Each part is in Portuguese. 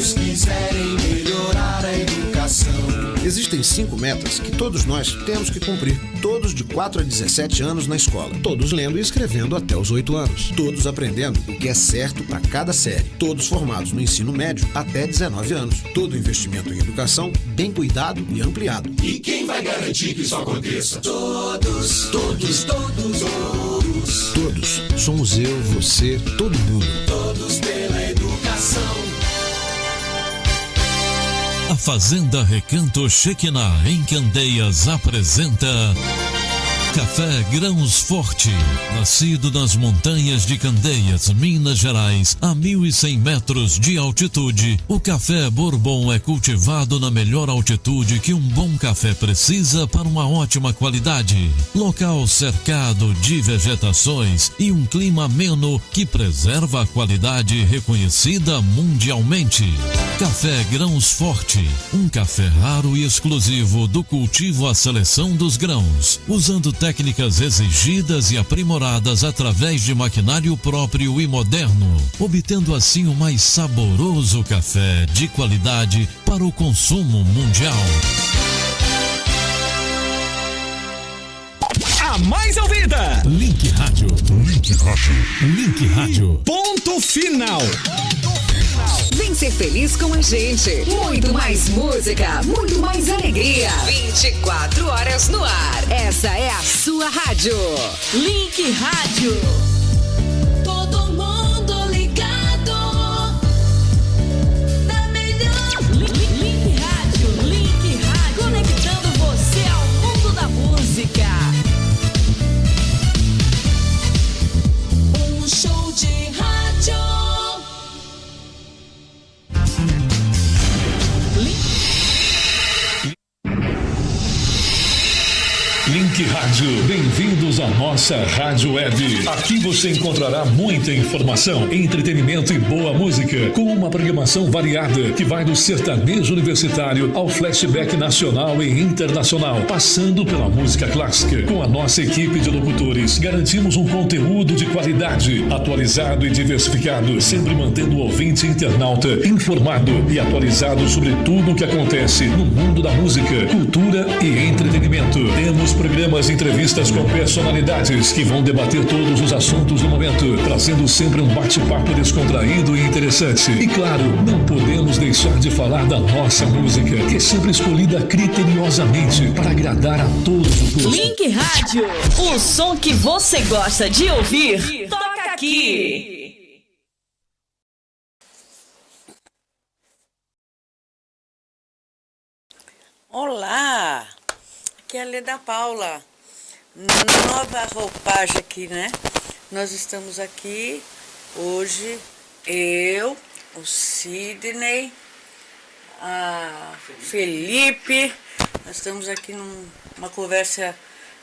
todos quiserem melhorar a educação. Existem 5 metas que todos nós temos que cumprir. Todos de 4 a 17 anos na escola. Todos lendo e escrevendo até os 8 anos. Todos aprendendo o que é certo para cada série. Todos formados no ensino médio até 19 anos. Todo investimento em educação bem cuidado e ampliado. E quem vai garantir que isso aconteça? Todos, todos, todos, todos. Todos. Somos eu, você, todo mundo. Todos pela educação. A Fazenda Recanto Shekinah em Candeias apresenta Café Grãos Forte, nascido nas montanhas de Candeias, Minas Gerais, a 1.100 metros de altitude. O café Bourbon é cultivado na melhor altitude que um bom café precisa para uma ótima qualidade. Local cercado de vegetações e um clima ameno que preserva a qualidade reconhecida mundialmente. Café Grãos Forte, um café raro e exclusivo do cultivo à seleção dos grãos, usando técnicas exigidas e aprimoradas através de maquinário próprio e moderno, obtendo assim o mais saboroso café de qualidade para o consumo mundial. A mais ouvida! Link Rádio. Link Rádio. Link Rádio. Ponto final. Vem ser feliz com a gente. Muito mais música, muito mais alegria. 24 horas no ar. Essa é a sua rádio. Link Rádio. Todo mundo ligado. Da melhor. Link Rádio. Link Rádio. Conectando você ao mundo da música. Um show de rádio. Link Rádio, bem-vindos à nossa Rádio Web. Aqui você encontrará muita informação, entretenimento e boa música, com uma programação variada que vai do sertanejo universitário ao flashback nacional e internacional, passando pela música clássica. Com a nossa equipe de locutores, garantimos um conteúdo de qualidade, atualizado e diversificado, sempre mantendo o ouvinte internauta informado e atualizado sobre tudo o que acontece no mundo da música, cultura e entretenimento. Temos programas e entrevistas com personalidades que vão debater todos os assuntos do momento, trazendo sempre um bate-papo descontraído e interessante. E claro, não podemos deixar de falar da nossa música, que é sempre escolhida criteriosamente para agradar a todos os gostos. Link Rádio, o som que você gosta de ouvir, toca aqui. Olá, aqui é a Leda Paula, nova roupagem aqui, né? Nós estamos aqui hoje, eu, o Sidney, a Felipe, nós estamos aqui numa conversa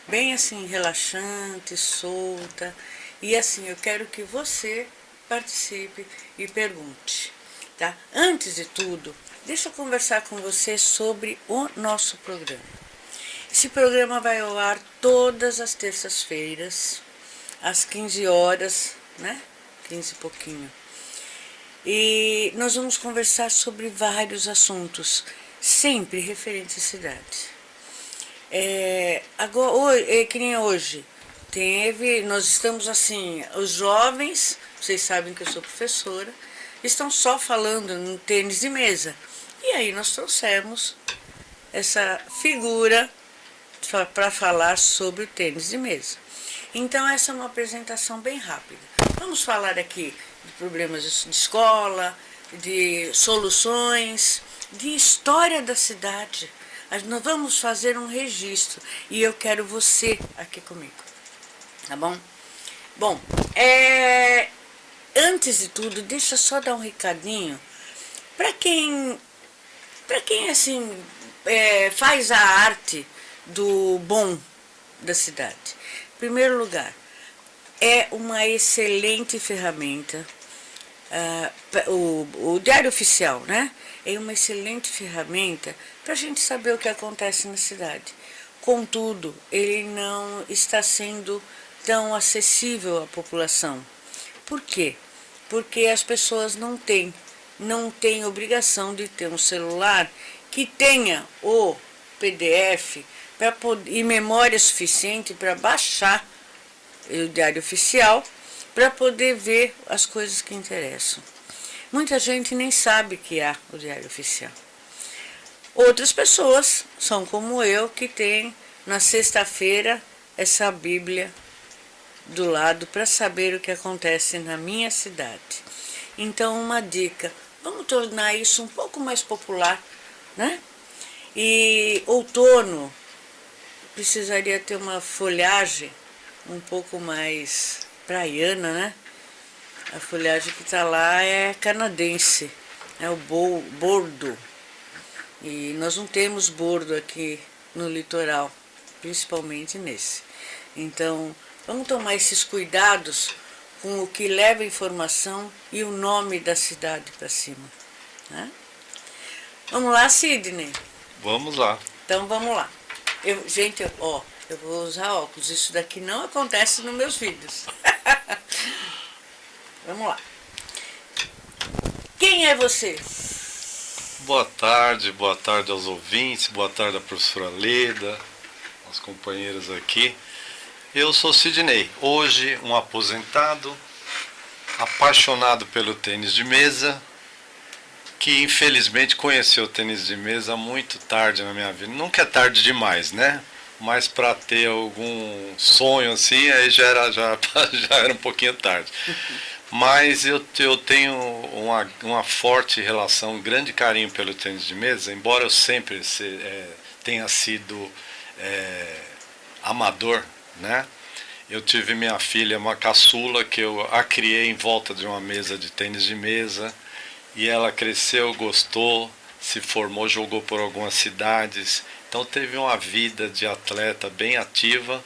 bem assim, relaxante, solta, e assim, eu quero que você participe e pergunte, tá? Antes de tudo, deixa eu conversar com você sobre o nosso programa. Esse programa vai ao ar todas as terças-feiras, às 15 horas, né? 15 e pouquinho. E nós vamos conversar sobre vários assuntos, sempre referentes à cidade. Agora, que nem hoje, nós estamos assim, os jovens, vocês sabem que eu sou professora, estão só falando no tênis de mesa. E aí nós trouxemos essa figura para falar sobre o tênis de mesa. Então essa é uma apresentação bem rápida. Vamos falar aqui de problemas de escola, de soluções, de história da cidade. Nós vamos fazer um registro e eu quero você aqui comigo, tá bom? Bom, antes de tudo, deixa eu só dar um recadinho para quem assim faz a arte do bom da cidade. Em primeiro lugar, é uma excelente ferramenta, o Diário Oficial, né? É uma excelente ferramenta para a gente saber o que acontece na cidade. Contudo, ele não está sendo tão acessível à população. Por quê? Porque as pessoas não têm não tem obrigação de ter um celular que tenha o PDF e memória suficiente para baixar o Diário Oficial para poder ver as coisas que interessam. Muita gente nem sabe que há o Diário Oficial. Outras pessoas são como eu, que tem na sexta-feira essa Bíblia do lado para saber o que acontece na minha cidade. Então, uma dica, vamos tornar isso um pouco mais popular, né? E outono precisaria ter uma folhagem um pouco mais praiana, né? A folhagem que está lá é canadense, é o bordo. E nós não temos bordo aqui no litoral, principalmente nesse. Então, vamos tomar esses cuidados com o que leva informação e o nome da cidade para cima, né? Vamos lá, Sidney? Vamos lá. Então, vamos lá. Gente, ó, eu vou usar óculos. Isso daqui não acontece nos meus vídeos. Vamos lá. Quem é você? Boa tarde aos ouvintes, boa tarde à professora Leda, aos companheiros aqui. Eu sou Sidney, hoje um aposentado, apaixonado pelo tênis de mesa, que infelizmente conheceu o tênis de mesa muito tarde na minha vida. Nunca é tarde demais, né? Mas para ter algum sonho assim, aí já era um pouquinho tarde. Mas eu tenho uma forte relação, um grande carinho pelo tênis de mesa, embora eu sempre tenha sido amador, né? Eu tive minha filha, uma caçula, que eu a criei em volta de uma mesa de tênis de mesa, e ela cresceu, gostou, se formou, jogou por algumas cidades, então teve uma vida de atleta bem ativa.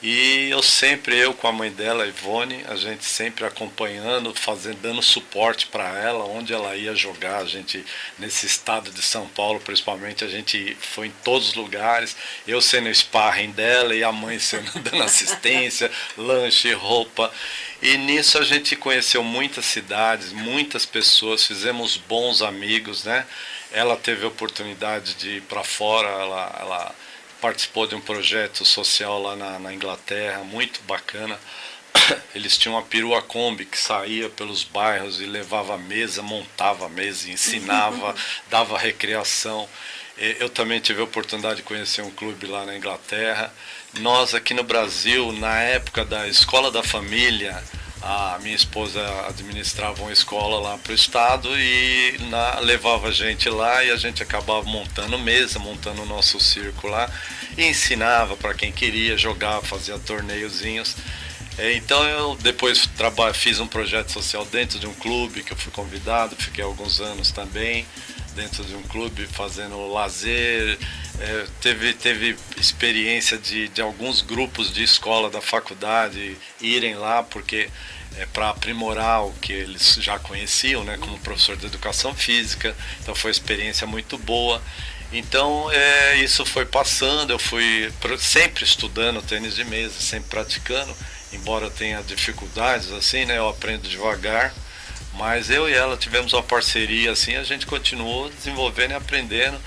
E eu com a mãe dela, Ivone, a gente sempre acompanhando, dando suporte para ela, onde ela ia jogar. A gente, nesse estado de São Paulo, principalmente, a gente foi em todos os lugares, eu sendo sparring dela e a mãe dando assistência, lanche, roupa. E nisso a gente conheceu muitas cidades, muitas pessoas, fizemos bons amigos, né? Ela teve a oportunidade de ir para fora, ela participou de um projeto social lá na Inglaterra, muito bacana. Eles tinham uma perua Kombi que saía pelos bairros e levava a mesa, montava a mesa, ensinava, dava recreação. Eu também tive a oportunidade de conhecer um clube lá na Inglaterra. Nós aqui no Brasil, na época da Escola da Família, a minha esposa administrava uma escola lá para o estado e levava a gente lá e a gente acabava montando mesa, montando o nosso circo lá e ensinava para quem queria jogar, fazia torneiozinhos. Então eu depois fiz um projeto social dentro de um clube que eu fui convidado, fiquei alguns anos também dentro de um clube fazendo lazer. Teve experiência de alguns grupos de escola da faculdade irem lá porque para aprimorar o que eles já conheciam, né, como professor de educação física. Então foi uma experiência muito boa. Então isso foi passando, eu fui sempre estudando tênis de mesa, sempre praticando, embora tenha dificuldades assim, né, eu aprendo devagar. Mas eu e ela tivemos uma parceria assim, a gente continuou desenvolvendo e aprendendo.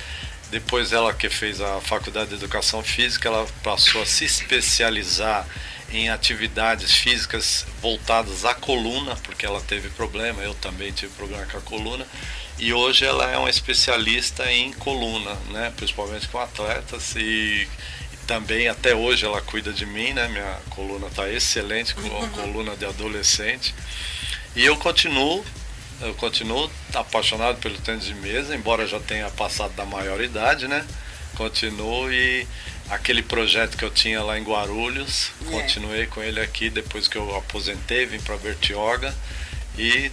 Depois ela que fez a faculdade de educação física, ela passou a se especializar em atividades físicas voltadas à coluna, porque ela teve problema, eu também tive problema com a coluna, e hoje ela é uma especialista em coluna, né, principalmente com atletas, e também até hoje ela cuida de mim, né, minha coluna está excelente, com a coluna de adolescente, e eu continuo apaixonado pelo tênis de mesa, embora já tenha passado da maioridade, né, continuo. E aquele projeto que eu tinha lá em Guarulhos, continuei com ele aqui depois que eu aposentei, vim para Bertioga e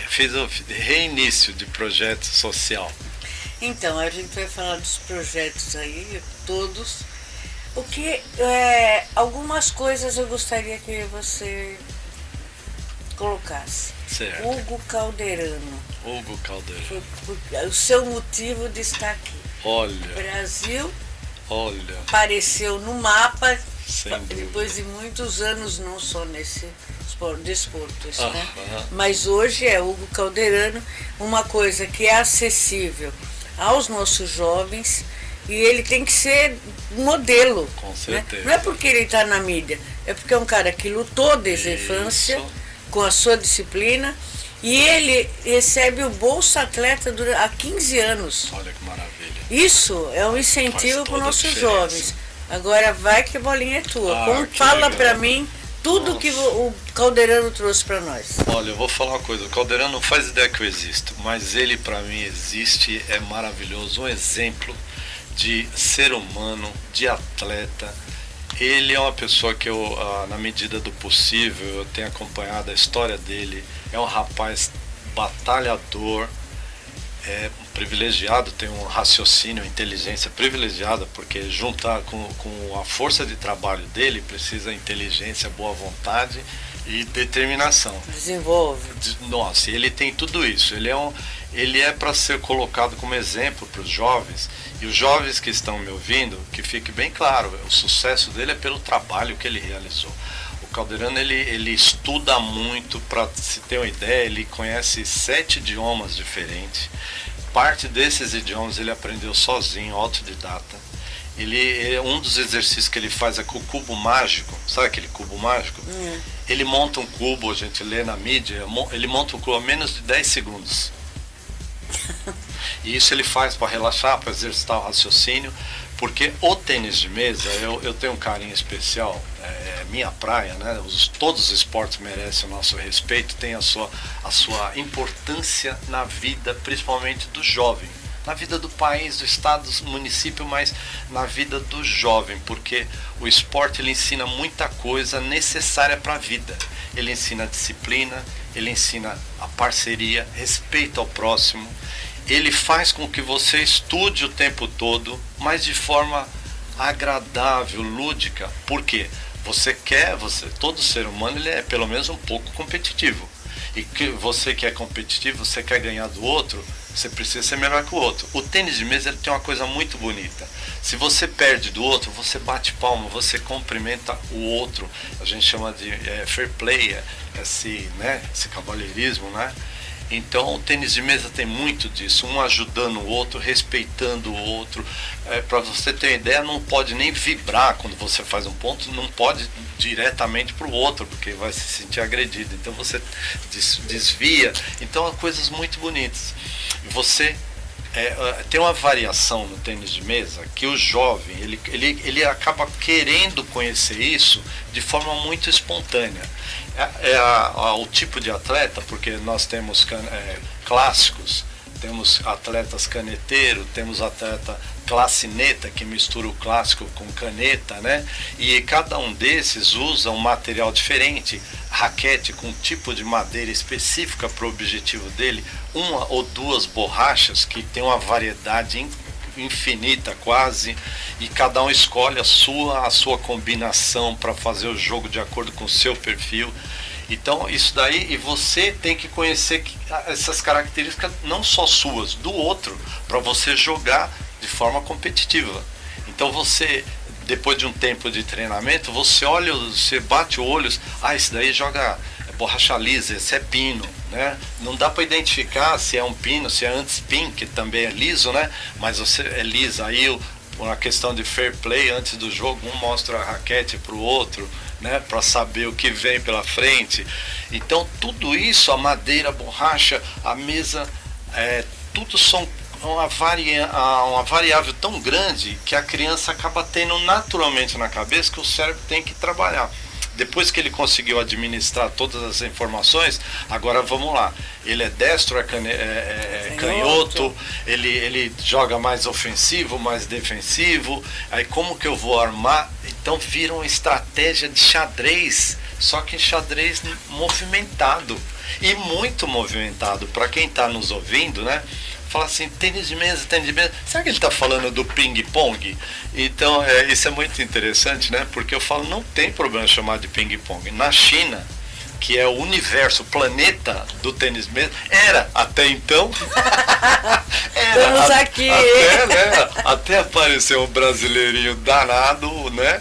fiz o reinício de projeto social. Então, a gente vai falar dos projetos aí, todos. O que, algumas coisas eu gostaria que você colocasse. Certo. Hugo Calderano. Hugo Calderano. O seu motivo de estar aqui. Olha. Brasil. Olha. Apareceu no mapa, Sem depois dúvida. de muitos anos, não só nesse desportos, né? Mas hoje é Hugo Calderano, uma coisa que é acessível aos nossos jovens e ele tem que ser modelo. Com né? certeza. Não é porque ele está na mídia, é porque é um cara que lutou desde a infância com a sua disciplina e ele recebe o Bolsa Atleta há 15 anos. Olha que maravilha. Isso é um incentivo para os toda a nossos diferença. jovens. Agora vai que a bolinha é tua. Que Fala legal. para mim tudo que o Calderano trouxe para nós. Olha, eu vou falar uma coisa, o Calderano não faz ideia que eu existo, mas ele para mim existe, é maravilhoso, um exemplo de ser humano, de atleta. Ele é uma pessoa que eu, na medida do possível, eu tenho acompanhado a história dele. É um rapaz batalhador, é um privilegiado, tem um raciocínio, uma inteligência privilegiada, porque juntar com a força de trabalho dele precisa inteligência, boa vontade e determinação. Desenvolve. Nossa, ele tem tudo isso. Ele é para ser colocado como exemplo para os jovens. E os jovens que estão me ouvindo, que fique bem claro, o sucesso dele é pelo trabalho que ele realizou. O Calderano, ele estuda muito, para se ter uma ideia, ele conhece 7 idiomas diferentes. Parte desses idiomas ele aprendeu sozinho, autodidata. Um dos exercícios que ele faz é com o cubo mágico. Sabe aquele cubo mágico? Ele monta um cubo, a gente lê na mídia, ele monta um cubo a menos de 10 segundos. E isso ele faz para relaxar, para exercitar o raciocínio, porque o tênis de mesa, eu tenho um carinho especial, é minha praia, né? Todos os esportes merecem o nosso respeito, tem a sua importância na vida, principalmente do jovem, na vida do país, do estado, do município, mas na vida do jovem, porque o esporte ele ensina muita coisa necessária para a vida. Ele ensina a disciplina, ele ensina a parceria, respeito ao próximo. Ele faz com que você estude o tempo todo, mas de forma agradável, lúdica. Por quê? Todo ser humano ele é pelo menos um pouco competitivo. E que você que é competitivo, você quer ganhar do outro, você precisa ser melhor que o outro. O tênis de mesa ele tem uma coisa muito bonita. Se você perde do outro, você bate palma, você cumprimenta o outro. A gente chama de fair play, esse cavalheirismo, né? Então o tênis de mesa tem muito disso, um ajudando o outro, respeitando o outro. Para você ter uma ideia, não pode nem vibrar quando você faz um ponto, não pode diretamente para o outro, porque vai se sentir agredido. Então você desvia. Então, coisas muito bonitas. Você tem uma variação no tênis de mesa que o jovem ele acaba querendo conhecer isso de forma muito espontânea. O tipo de atleta, porque nós temos clássicos, temos atletas caneteiro, temos atleta classineta, que mistura o clássico com caneta, né? E cada um desses usa um material diferente, raquete com um tipo de madeira específica para o objetivo dele, uma ou duas borrachas que tem uma variedade infinita quase, e cada um escolhe a sua combinação para fazer o jogo de acordo com o seu perfil. Então isso daí, e você tem que conhecer essas características não só suas, do outro, para você jogar de forma competitiva. Então você, depois de um tempo de treinamento, você bate o olho, esse daí joga borracha lisa, esse é pino, né? Não dá para identificar se é um pino, se é anti-spin, que também é liso, né? Mas você é lisa. Aí uma questão de fair play, antes do jogo, um mostra a raquete para o outro, né? Para saber o que vem pela frente. Então tudo isso, a madeira, a borracha, a mesa, tudo são uma variável tão grande que a criança acaba tendo naturalmente na cabeça que o cérebro tem que trabalhar. Depois que ele conseguiu administrar todas as informações, agora vamos lá. Ele é destro, canhoto, ele joga mais ofensivo, mais defensivo. Aí como que eu vou armar? Então vira uma estratégia de xadrez, só que xadrez movimentado. E muito movimentado. Para quem está nos ouvindo, né? Fala assim, tênis de mesa. Será que ele está falando do ping-pong? Então, isso é muito interessante, né? Porque eu falo, não tem problema chamar de ping-pong. Na China, que é o universo, o planeta do tênis de mesa, era, até então... Estamos aqui! Até apareceu um brasileirinho danado, né?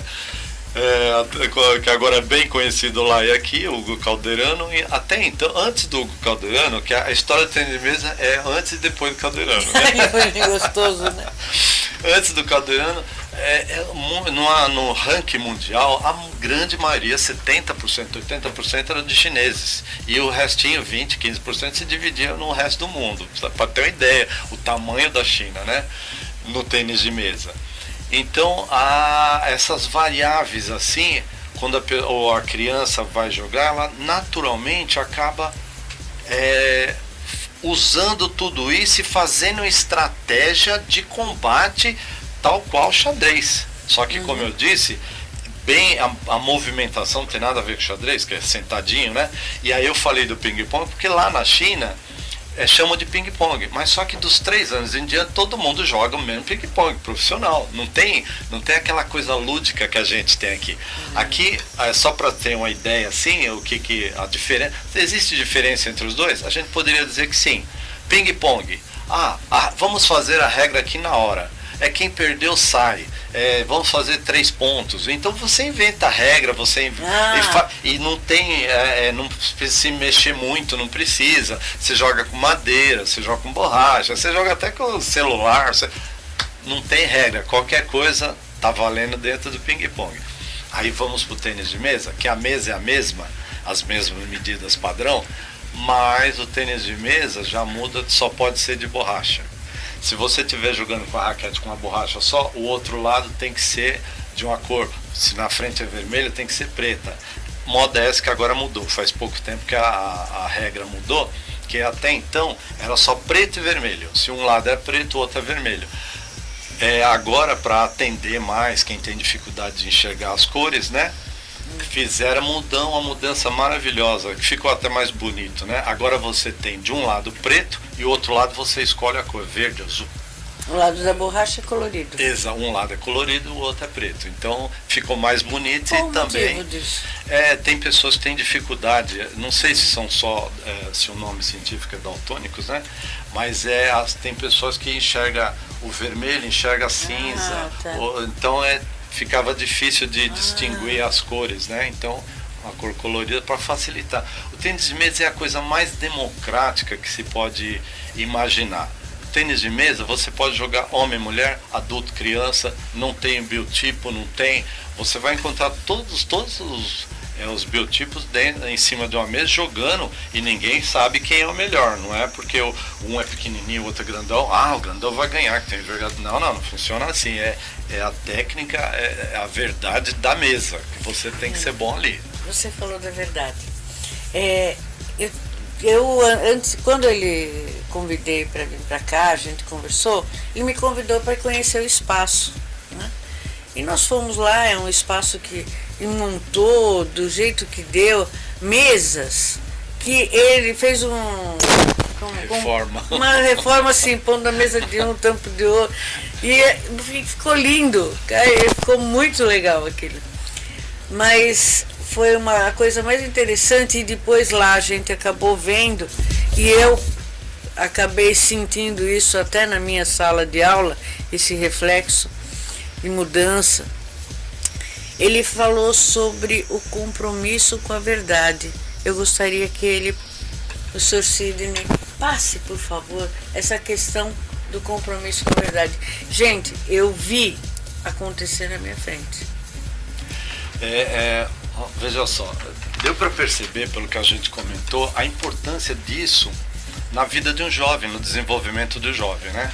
que agora é bem conhecido lá e aqui, o Hugo Calderano, e até então, antes do Hugo Calderano, que a história do tênis de mesa é antes e depois do Calderano. Né? Gostoso, né? Antes do Calderano, no ranking mundial, a grande maioria, 70%, 80% era de chineses. E o restinho, 20%, 15% se dividia no resto do mundo. Para ter uma ideia, o tamanho da China, né? No tênis de mesa. Então, essas variáveis assim, quando a criança vai jogar, ela naturalmente acaba usando tudo isso e fazendo estratégia de combate tal qual xadrez. Só que, como eu disse, bem a movimentação não tem nada a ver com xadrez, que é sentadinho, né? E aí eu falei do ping-pong, porque lá na China chamam de ping-pong, mas só que dos 3 anos em diante todo mundo joga o mesmo ping-pong profissional, não tem aquela coisa lúdica que a gente tem aqui. Aqui, só para ter uma ideia assim, a diferença, existe diferença entre os dois? A gente poderia dizer que sim. Ping-pong, vamos fazer a regra aqui na hora, quem perdeu sai, vamos fazer 3 pontos. Então você inventa a regra, e não tem, não se mexer muito, não precisa. Você joga com madeira, você joga com borracha, você joga até com celular. Não tem regra, qualquer coisa tá valendo dentro do ping-pong. Aí vamos pro tênis de mesa, que a mesa é a mesma, as mesmas medidas padrão, mas o tênis de mesa já muda, só pode ser de borracha. Se você estiver jogando com a raquete com uma borracha só, o outro lado tem que ser de uma cor. Se na frente é vermelha, tem que ser preta. Moda essa que agora mudou. Faz pouco tempo que a regra mudou, que até então era só preto e vermelho. Se um lado é preto, o outro é vermelho. Agora, para atender mais quem tem dificuldade de enxergar as cores, né? Fizeram uma mudança maravilhosa, que ficou até mais bonito, né? Agora você tem de um lado preto e o outro lado você escolhe a cor verde, azul. O lado da borracha é colorido. Exato, um lado é colorido, o outro é preto. Então ficou mais bonito. Qual e também disso? Tem pessoas que têm dificuldade, não sei se são só, se o nome científico é daltônicos, né? Mas tem pessoas que enxergam o vermelho, enxergam a cinza. Tá. Então ficava difícil de distinguir as cores, né? Então, uma cor colorida para facilitar. O tênis de mesa é a coisa mais democrática que se pode imaginar. O tênis de mesa, você pode jogar homem, mulher, adulto, criança, não tem biotipo, não tem... Você vai encontrar todos os biotipos em cima de uma mesa jogando e ninguém sabe quem é o melhor, não é porque um é pequenininho, o outro é grandão, o grandão vai ganhar, que tem envergadura. Não funciona assim, é a técnica, é a verdade da mesa, que você tem que ser bom ali. Você falou da verdade. Eu antes, quando ele convidei para vir para cá, a gente conversou, ele me convidou para conhecer o espaço, né? E nós fomos lá, é um espaço que ele montou do jeito que deu, mesas, que ele fez uma reforma assim, pondo a mesa de um, tampo de outro, e ficou lindo, ficou muito legal aquilo. Mas foi uma coisa mais interessante, e depois lá a gente acabou vendo, e eu acabei sentindo isso até na minha sala de aula, esse reflexo de mudança. Ele falou sobre o compromisso com a verdade. Eu gostaria que o Sr. Sidney, passe, por favor, essa questão do compromisso com a verdade. Gente, eu vi acontecer na minha frente. Veja só, deu para perceber, pelo que a gente comentou, a importância disso na vida de um jovem, no desenvolvimento do jovem, né?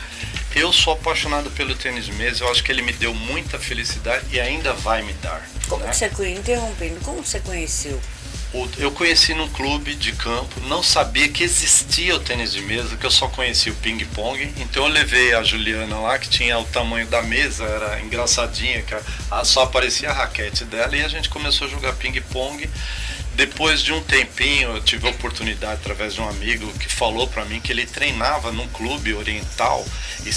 Eu sou apaixonado pelo tênis de mesa, eu acho que ele me deu muita felicidade e ainda vai me dar. Como né? que você interrompendo, como você conheceu? Eu conheci num clube de campo, não sabia que existia o tênis de mesa, que eu só conhecia o ping-pong. Então eu levei a Juliana lá, que tinha o tamanho da mesa, era engraçadinha, que só aparecia a raquete dela, e a gente começou a jogar ping-pong. Depois de um tempinho, eu tive a oportunidade, através de um amigo, que falou para mim que ele treinava num clube oriental, e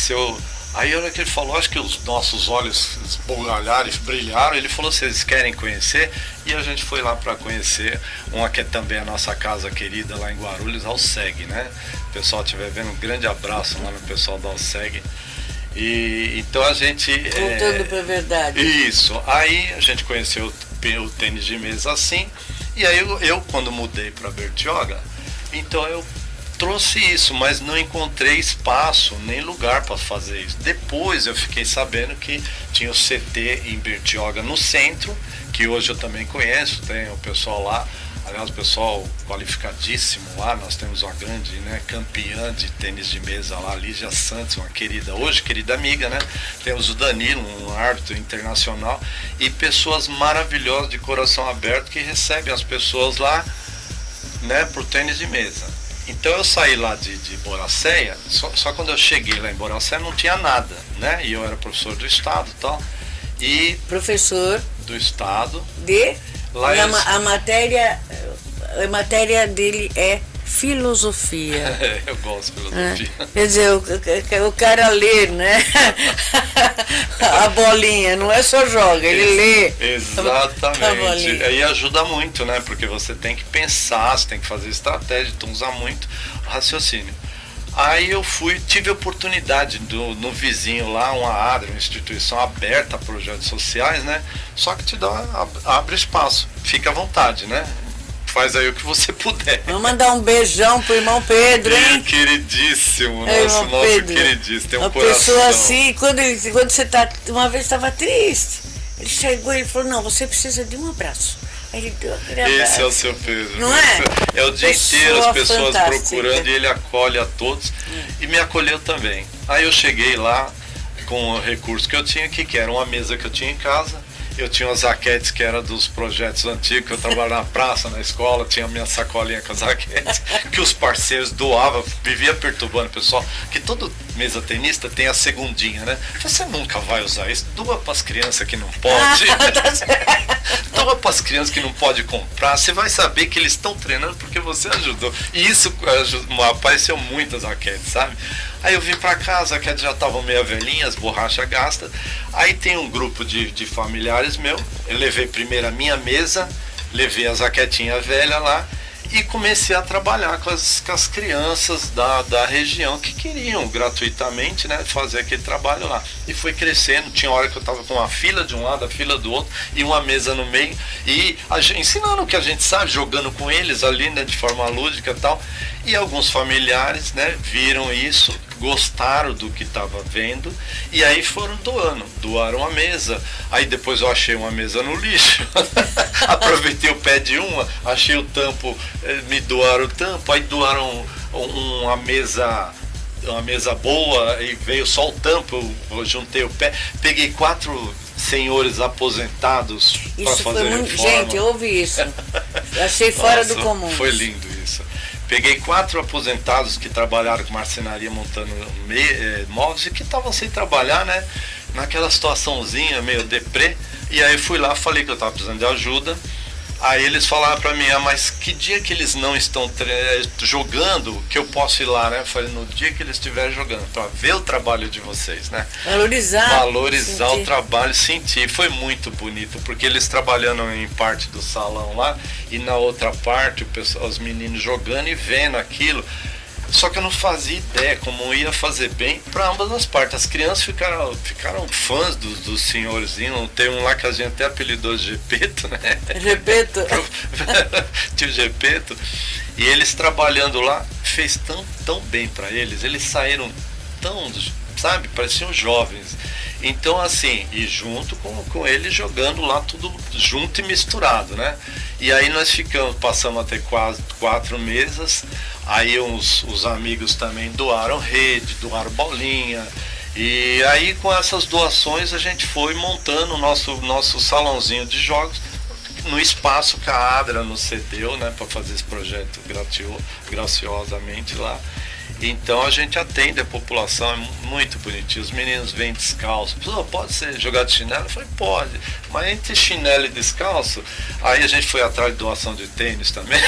Aí a hora que ele falou, acho que os nossos olhos esbugalharam e brilharam, ele falou, vocês querem conhecer? E a gente foi lá para conhecer uma que é também a nossa casa querida lá em Guarulhos, a Alseg, né? O pessoal estiver vendo, um grande abraço lá no pessoal da Alseg. E então a gente... Voltando pra verdade. Isso. Aí a gente conheceu o tênis de mesa assim, e aí eu quando mudei para Bertioga, então eu trouxe isso, mas não encontrei espaço nem lugar para fazer isso. Depois eu fiquei sabendo que tinha o CT em Bertioga no centro, que hoje eu também conheço, tem o pessoal lá, aliás, o pessoal qualificadíssimo lá, nós temos uma grande, né, campeã de tênis de mesa lá, Lígia Santos, uma querida, hoje querida amiga, né? Temos o Danilo, um árbitro internacional, e pessoas maravilhosas de coração aberto que recebem as pessoas lá, né, pro tênis de mesa. Então eu saí lá de Boracéia, só quando eu cheguei lá em Boracéia não tinha nada, né? E eu era professor do estado e tal. E Professor do estado. de... Lá a matéria dele é filosofia. Eu gosto de filosofia. Quer dizer, o cara lê, né? A bolinha, não é só joga, ele lê. Exatamente. Aí ajuda muito, né? Porque você tem que pensar, você tem que fazer estratégia, então usa muito raciocínio. Aí eu tive a oportunidade no vizinho lá, uma ADRA, uma instituição aberta a projetos sociais, né? Só que abre espaço, fica à vontade, né? Faz aí o que você puder. Vamos mandar um beijão pro irmão Pedro, hein? Queridíssimo, nosso Pedro. queridíssimo, tem um uma coração. Pessoa assim, quando você tá, uma vez estava triste, ele chegou e falou, não, você precisa de um abraço. Aí ele deu aquele abraço. Esse é o seu Pedro. Não é? É o dia inteiro as pessoas fantástica. procurando e ele acolhe a todos e me acolheu também. Aí eu cheguei lá com o recurso que eu tinha aqui, que era uma mesa que eu tinha em casa. Eu tinha as raquetes que era dos projetos antigos, que eu trabalhava na praça, na escola, tinha minha sacolinha com as raquetes, que os parceiros doavam, vivia perturbando o pessoal, que todo mesa tenista tem a segundinha, né? Você nunca vai usar isso, doa para as crianças que não pode, doa para as crianças que não pode comprar, você vai saber que eles estão treinando porque você ajudou. E isso apareceu muitas raquetes, sabe? Aí eu vim pra casa, as raquetes já estavam meio velhinhas, borracha gasta. Aí tem um grupo de familiares meu. Eu levei primeiro a minha mesa, levei as raquetinhas velhas lá e comecei a trabalhar com as crianças da região que queriam gratuitamente, né, fazer aquele trabalho lá. E foi crescendo, tinha hora que eu estava com uma fila de um lado, a fila do outro, e uma mesa no meio, e ensinando o que a gente sabe, jogando com eles ali, né, de forma lúdica e tal. E alguns familiares, né, viram isso, gostaram do que estava vendo e aí foram doaram a mesa. Aí depois eu achei uma mesa no lixo, aproveitei o pé de uma, achei o tampo, me doaram o tampo, aí doaram uma mesa boa e veio só o tampo, eu juntei o pé, peguei 4 senhores aposentados para fazer muito, reforma. gente, eu ouvi isso, achei fora do comum. Foi lindo isso. Peguei 4 aposentados que trabalharam com marcenaria montando móveis e que estavam sem trabalhar, né? Naquela situaçãozinha meio deprê. E aí fui lá, falei que eu estava precisando de ajuda. Aí eles falaram para mim, mas que dia que eles não estão jogando que eu posso ir lá, né? Eu falei, no dia que eles estiverem jogando, para ver o trabalho de vocês, né? Valorizar o trabalho, sentir. Foi muito bonito, porque eles trabalhando em parte do salão lá e na outra parte os meninos jogando e vendo aquilo. Só que eu não fazia ideia como ia fazer bem para ambas as partes. As crianças ficaram fãs dos senhorzinhos. Tem um lá que a gente até apelidou de Gepeto, né? Gepeto? Tio Gepeto. E eles trabalhando lá, fez tão bem para eles. Eles saíram tão, sabe, pareciam jovens. Então assim, e junto com eles jogando lá tudo junto e misturado, né? E aí nós passamos a ter quase 4 mesas. Aí os amigos também doaram rede, doaram bolinha. E aí com essas doações a gente foi montando o nosso salãozinho de jogos no espaço que a ADRA nos cedeu, né, para fazer esse projeto graciosamente lá. Então a gente atende a população, é muito bonitinho. Os meninos vêm descalços. Pode ser jogar de chinelo? Eu falei, pode. Mas entre chinelo e descalço, aí a gente foi atrás de doação de tênis também.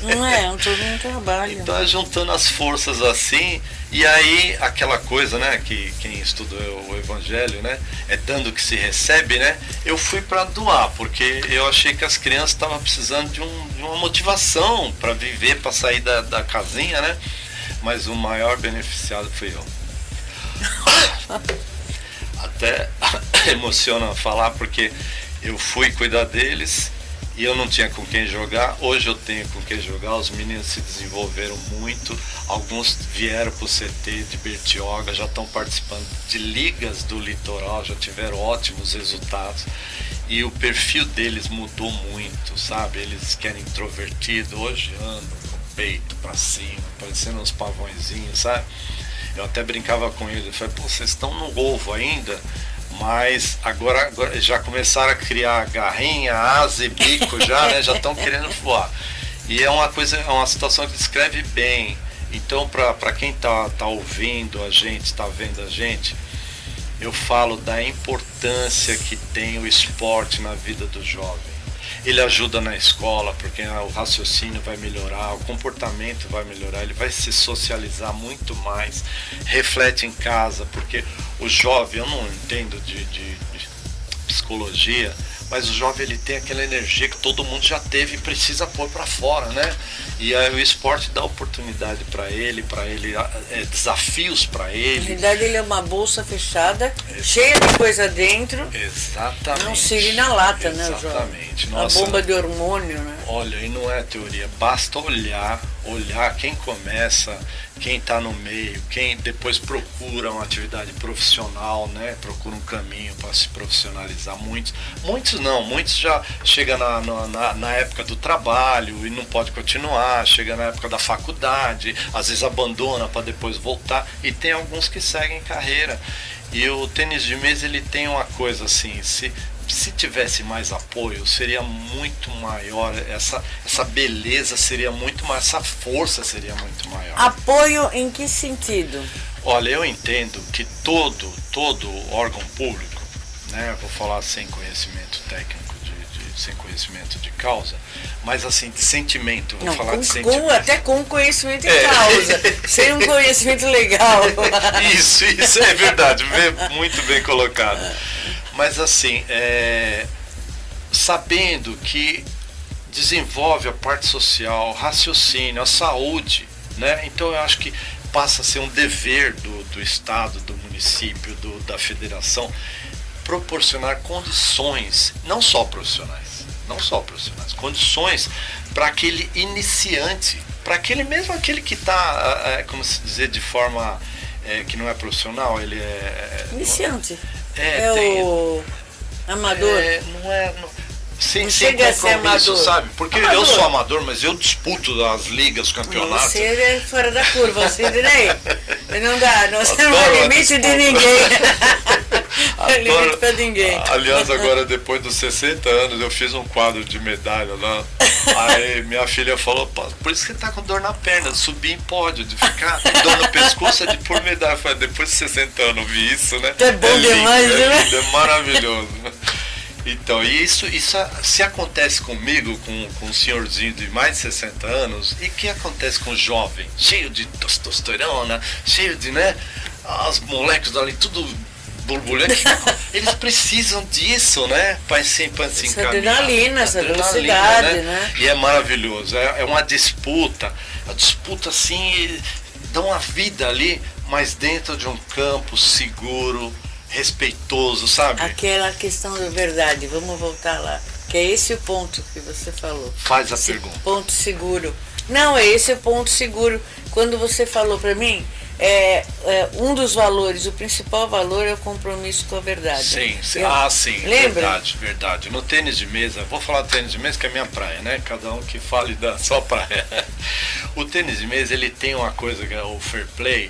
Não é todo um trabalho. Então é juntando as forças assim, e aí aquela coisa, né, que quem estuda o Evangelho, né, é dando que se recebe, né? Eu fui para doar, porque eu achei que as crianças estavam precisando de uma motivação para viver, para sair da casinha, né? Mas o maior beneficiado fui eu. Até emociona falar, porque eu fui cuidar deles e eu não tinha com quem jogar. Hoje eu tenho com quem jogar. Os meninos se desenvolveram muito. Alguns vieram para o CT de Bertioga, já estão participando de ligas do litoral, já tiveram ótimos resultados. E o perfil deles mudou muito, sabe? Eles que eram introvertidos, hoje andam com o peito para cima, parecendo uns pavõezinhos, sabe? Eu até brincava com eles, eu falei, pô, vocês estão no ovo ainda, mas agora já começaram a criar garrinha, asa e bico já, né? Já estão querendo voar. E é uma situação que descreve bem. Então, para quem tá ouvindo a gente, está vendo a gente, eu falo da importância que tem o esporte na vida do jovem. Ele ajuda na escola, porque o raciocínio vai melhorar, o comportamento vai melhorar, ele vai se socializar muito mais, reflete em casa, porque o jovem, eu não entendo de psicologia, mas o jovem ele tem aquela energia que todo mundo já teve e precisa pôr para fora, né? E aí o esporte dá oportunidade para ele desafios para ele. Na verdade, ele é uma bolsa fechada, cheia de coisa dentro. Exatamente. Não siri na lata, exatamente, né, jovem? Nossa, a bomba de hormônio, né? Olha, e não é teoria, basta olhar quem começa, quem está no meio, quem depois procura uma atividade profissional, né? Procura um caminho para se profissionalizar. Muitos já chegam na época do trabalho e não pode continuar, chega na época da faculdade, às vezes abandona para depois voltar, e tem alguns que seguem carreira. E o tênis de mesa, ele tem uma coisa assim, se tivesse mais apoio, seria muito maior, essa beleza seria muito mais, essa força seria muito maior. Apoio em que sentido? Olha, eu entendo que todo órgão público, né, vou falar sem conhecimento técnico, sem conhecimento de causa, mas assim, de sentimento, vou falar de sentimento. Até com conhecimento de causa, sem um conhecimento legal. Isso é verdade, muito bem colocado. Mas assim, sabendo que desenvolve a parte social, raciocínio, a saúde, né? Então eu acho que passa a ser um dever do Estado, do município, da federação, proporcionar condições, não só profissionais, condições para aquele iniciante, para aquele que está, como se dizer, de forma que não é profissional, ele é... Iniciante. Tem, o amador. Sem chega a ser amador. Sabe? Porque amador. Eu sou amador, mas eu disputo as ligas, os campeonatos. Você é fora da curva, você daí. Não dá, você não é limite de ninguém. Não é limite pra ninguém. Aliás, agora depois dos 60 anos, eu fiz um quadro de medalha lá. Aí minha filha falou, por isso que tá com dor na perna, de subir em pódio, de ficar com dor no pescoço, de pôr medalha. Eu falei, depois de 60 anos eu vi isso, né? É bom demais, né? É maravilhoso. Então, isso se acontece comigo, com um senhorzinho de mais de 60 anos, e que acontece com o jovem, cheio de testosterona, cheio de, né, os moleques ali, tudo borbulhando, eles precisam disso, né, para se encaminhar. Adrenalina, essa velocidade, né? E é maravilhoso, é uma disputa, a disputa assim, dá uma vida ali, mas dentro de um campo seguro, respeitoso, sabe? Aquela questão da verdade, vamos voltar lá, que é esse o ponto que você falou. Faz a pergunta. Ponto seguro. Não, é esse o ponto seguro. Quando você falou para mim, um dos valores, o principal valor é o compromisso com a verdade. Sim. Sim, lembra? Verdade. No tênis de mesa, vou falar do tênis de mesa que é minha praia, né? Cada um que fale da sua praia. O tênis de mesa, ele tem uma coisa que é o fair play.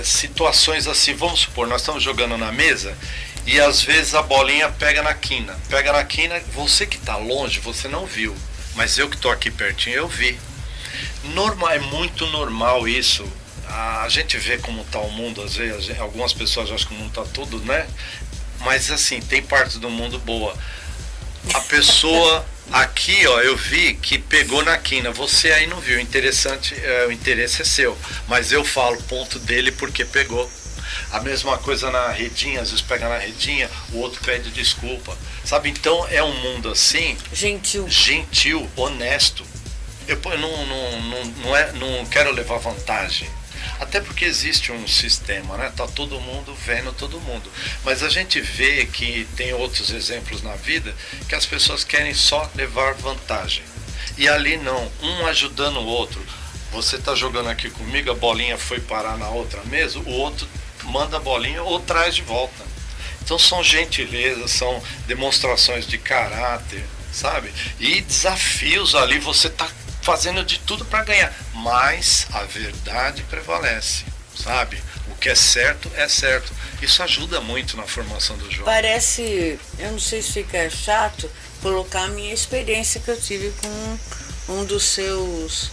Situações assim, vamos supor, nós estamos jogando na mesa e às vezes a bolinha pega na quina, você que está longe, você não viu, mas eu que estou aqui pertinho, eu vi. É muito normal isso, a gente vê como está o mundo, às vezes, algumas pessoas acham que o mundo está tudo, né? Mas assim, tem parte do mundo boa. A pessoa aqui, ó, eu vi que pegou na quina, você aí não viu, interessante, o interesse é seu, mas eu falo ponto dele porque pegou. A mesma coisa na redinha, às vezes pega na redinha, o outro pede desculpa, sabe? Então é um mundo assim, gentil, honesto. Eu não quero levar vantagem. Até porque existe um sistema, né? Tá todo mundo vendo todo mundo. Mas a gente vê que tem outros exemplos na vida que as pessoas querem só levar vantagem. E ali não, um ajudando o outro. Você tá jogando aqui comigo, a bolinha foi parar na outra mesa, o outro manda a bolinha ou traz de volta. Então são gentilezas, são demonstrações de caráter, sabe? E desafios ali, você tá fazendo de tudo para ganhar, mas a verdade prevalece, sabe? O que é certo é certo. Isso ajuda muito na formação do jovem. Parece, eu não sei se fica chato, colocar a minha experiência que eu tive com um dos seus,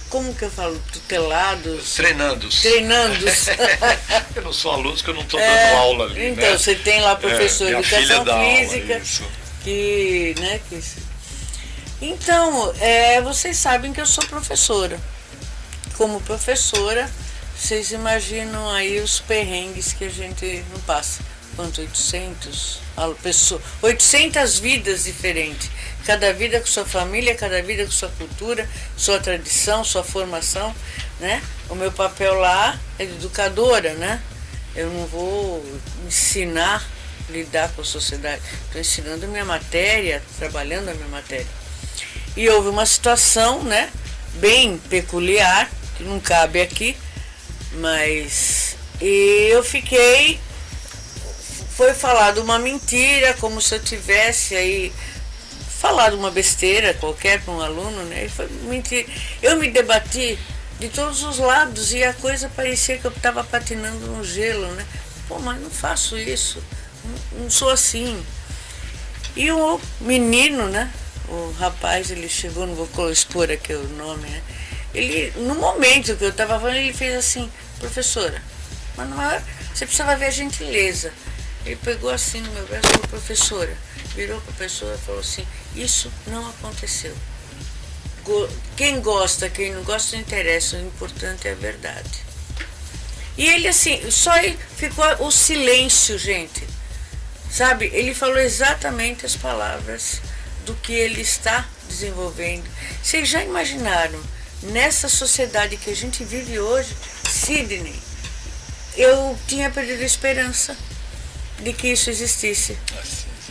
como que eu falo, tutelados? Treinandos. Eu não sou aluno, que eu não estou dando aula ali, então, né? você tem lá professor de educação física, isso. que, né, Então, vocês sabem que eu sou professora. Como professora, vocês imaginam aí os perrengues que a gente não passa. Quanto 800 vidas diferentes. Cada vida com sua família, cada vida com sua cultura, sua tradição, sua formação, né? O meu papel lá é de educadora, né? Eu não vou ensinar a lidar com a sociedade. Estou ensinando a minha matéria, trabalhando a minha matéria. E houve uma situação, né, bem peculiar, que não cabe aqui, mas eu fiquei, foi falado uma mentira, como se eu tivesse aí falado uma besteira qualquer com um aluno, né, e foi mentira. Eu me debati de todos os lados e a coisa parecia que eu estava patinando no gelo, né, pô, mas não faço isso, não sou assim. E o menino, né, o rapaz, ele chegou, não vou expor aqui o nome, né? Ele, no momento que eu estava falando, ele fez assim, professora, mas não é, você precisava ver a gentileza. Ele pegou assim no meu braço e falou, professora, virou para a pessoa e falou assim, isso não aconteceu. Quem gosta, quem não gosta, não interessa, o importante é a verdade. E ele assim, só ficou o silêncio, gente. Sabe, ele falou exatamente as palavras do que ele está desenvolvendo. Vocês já imaginaram, nessa sociedade que a gente vive hoje, Sidney, eu tinha perdido a esperança de que isso existisse.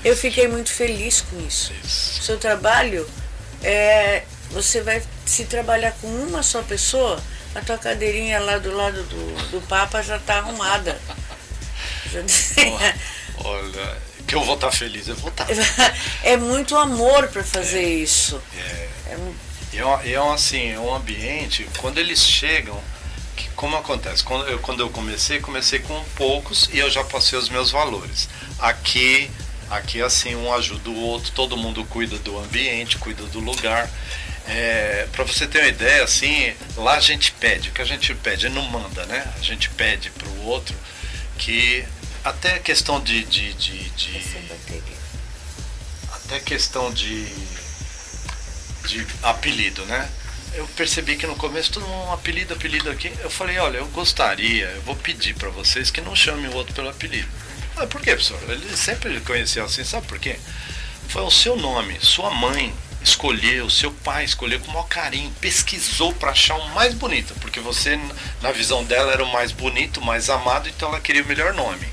Eu fiquei muito feliz com isso. Seu trabalho, você vai se trabalhar com uma só pessoa, a tua cadeirinha lá do lado do Papa já está arrumada. Olha, que eu vou estar feliz, eu vou estar. É muito amor para fazer isso. É um ambiente, quando eles chegam, como acontece? Quando eu comecei com poucos e eu já passei os meus valores. Aqui assim, um ajuda o outro, todo mundo cuida do ambiente, cuida do lugar. Para você ter uma ideia, assim, lá a gente pede, o que a gente pede, não manda, né? A gente pede para o outro que até questão até questão de apelido, né? Eu percebi que no começo todo mundo apelido aqui. Eu falei, olha, eu vou pedir para vocês que não chamem o outro pelo apelido. Ah, por quê, professor? Ele sempre conheceu assim, sabe por quê? Foi o seu nome, sua mãe escolheu, seu pai escolheu com o maior carinho, pesquisou para achar o mais bonito, porque você, na visão dela, era o mais bonito, o mais amado, então ela queria o melhor nome.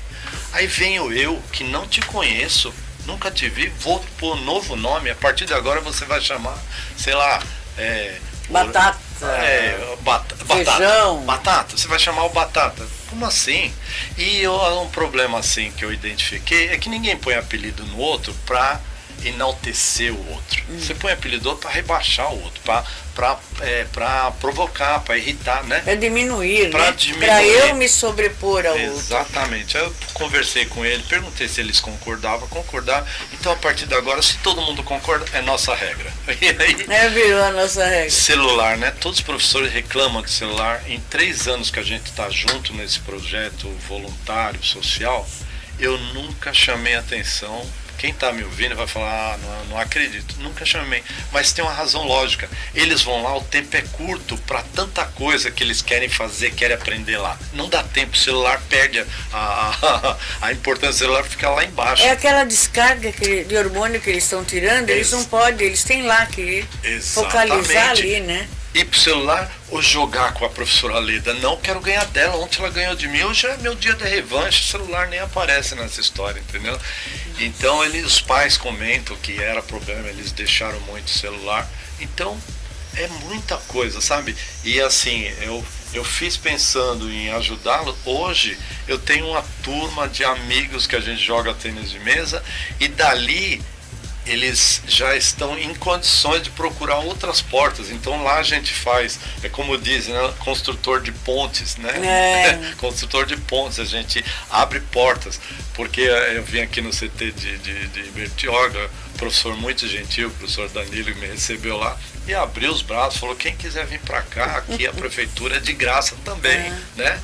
Aí venho eu, que não te conheço, nunca te vi, vou pôr um novo nome, a partir de agora você vai chamar, sei lá, Batata. Feijão. Batata, você vai chamar o Batata. Como assim? E um problema assim que eu identifiquei é que ninguém põe apelido no outro pra enaltecer o outro. Você põe apelido do outro para rebaixar o outro, para provocar, para irritar, né? Para diminuir, pra né? Para eu me sobrepor ao outro. Exatamente. Aí eu conversei com ele, perguntei se eles concordaram. Então a partir de agora, se todo mundo concorda, é nossa regra. E aí, virou a nossa regra. Celular, né? Todos os professores reclamam de celular. Em 3 anos que a gente está junto nesse projeto voluntário, social, eu nunca chamei atenção. Quem está me ouvindo vai falar, não acredito, nunca chamei. Mas tem uma razão lógica. Eles vão lá, o tempo é curto para tanta coisa que eles querem fazer, querem aprender lá. Não dá tempo, o celular perde a importância do celular, fica lá embaixo. É aquela descarga de hormônio que eles estão tirando, eles não podem, eles têm lá que focalizar ali, né? ir pro celular ou jogar com a professora Leda. Não quero ganhar dela. Ontem ela ganhou de mim, hoje é meu dia de revanche. O celular nem aparece nessa história, entendeu? Então os pais comentam que era problema, eles deixaram muito o celular. Então é muita coisa, sabe? E assim, eu fiz pensando em ajudá-lo. Hoje eu tenho uma turma de amigos que a gente joga tênis de mesa e dali eles já estão em condições de procurar outras portas. Então lá a gente faz, é como dizem, né? Construtor de pontes, né? Construtor de pontes, a gente abre portas. Porque eu vim aqui no CT de Bertioga, professor muito gentil, o professor Danilo, que me recebeu lá, e abriu os braços, falou, quem quiser vir para cá, aqui a prefeitura é de graça também, né?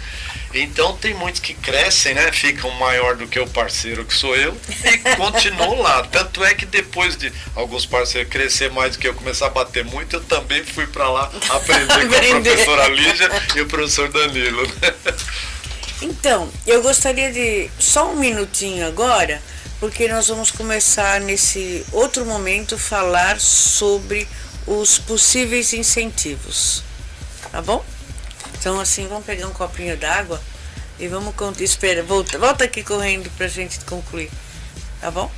Então tem muitos que crescem, né? Ficam maior do que o parceiro que sou eu e continuam lá. Tanto é que depois de alguns parceiros crescer mais do que eu, começar a bater muito, eu também fui para lá aprender com a professora Lígia e o professor Danilo. Então, eu gostaria de só um minutinho agora, porque nós vamos começar nesse outro momento falar sobre os possíveis incentivos, tá bom? Então assim, vamos pegar um copinho d'água e vamos espera, volta aqui correndo pra gente concluir, tá bom?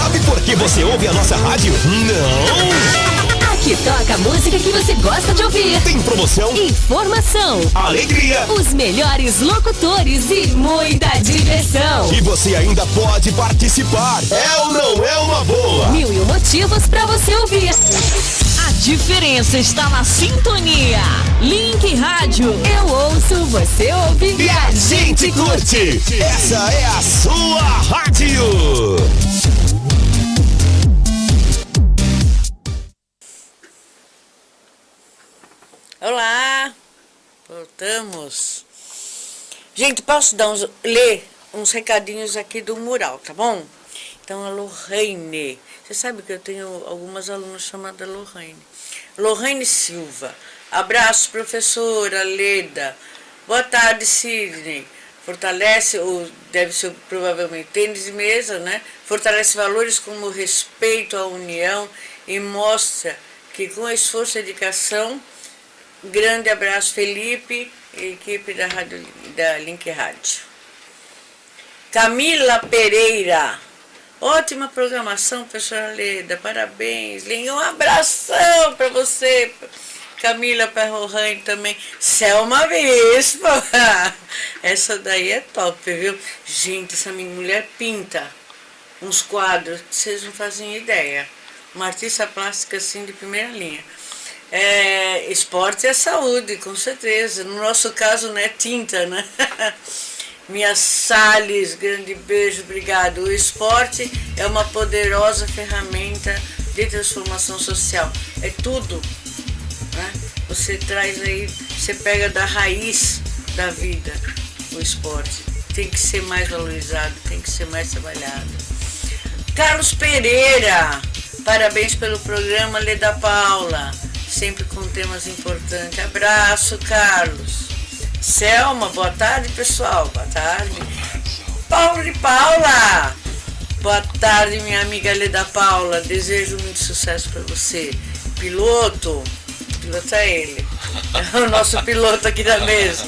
Sabe por que você ouve a nossa rádio? Não! Aqui toca a música que você gosta de ouvir. Tem promoção, Informação, alegria os melhores locutores e muita diversão. e você ainda pode participar. É ou não é uma boa? 1001 motivos pra você ouvir. A diferença está na sintonia. Link Rádio. Eu ouço, você ouve E a gente curte. Essa é a sua rádio. Olá, voltamos. Gente, posso ler uns recadinhos aqui do mural, tá bom? Então, a Lorraine. Você sabe que eu tenho algumas alunas chamadas Lorraine. Lorraine Silva. Abraço, professora Leda. Boa tarde, Sidney. Fortalece, ou deve ser provavelmente tênis de mesa, né? Fortalece valores como o respeito à união e mostra que com esforço e dedicação. Grande abraço, Felipe e equipe da Link Rádio. Camila Pereira. Ótima programação, professora Leda. Parabéns. Um abração para você, Camila Perrohane também. Selma Vespa. Essa daí é top, viu? Gente, essa minha mulher pinta uns quadros que vocês não fazem ideia. Uma artista plástica assim de primeira linha. Esporte é saúde, com certeza. No nosso caso, não é tinta, né? Minha Salles, grande beijo, obrigado. O esporte é uma poderosa ferramenta de transformação social. É tudo, né? Você traz aí, você pega da raiz da vida o esporte. Tem que ser mais valorizado, tem que ser mais trabalhado. Carlos Pereira, parabéns pelo programa Leda Paula. Sempre com temas importantes. Abraço, Carlos. Selma, boa tarde, pessoal. Boa tarde. Paulo de Paula. Boa tarde, minha amiga Leda Paula. Desejo muito sucesso para você. Piloto é ele. É o nosso piloto aqui da mesa.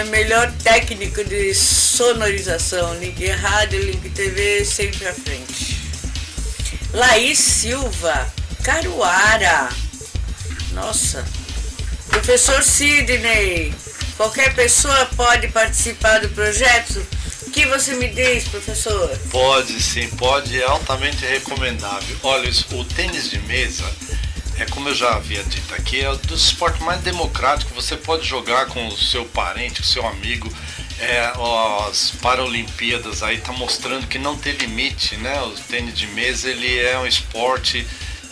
Melhor técnico de sonorização. Link Rádio, Link TV, sempre à frente. Laís Silva. Caruara. Nossa. Professor Sidney, qualquer pessoa pode participar do projeto? O que você me diz, professor? Pode, sim, pode, é altamente recomendável. Olha, o tênis de mesa, como eu já havia dito aqui, é um dos esportes mais democráticos. Você pode jogar com o seu parente, com o seu amigo. As Paralimpíadas aí tá mostrando que não tem limite, né? O tênis de mesa, ele é um esporte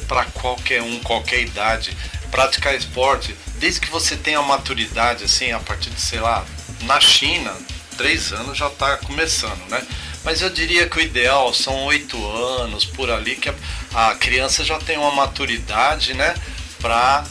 para qualquer um, qualquer idade. Praticar esporte, desde que você tenha maturidade, assim, a partir de, sei lá, na China, 3 anos já está começando, né? Mas eu diria que o ideal são 8 anos, por ali, que a criança já tem uma maturidade, né? Para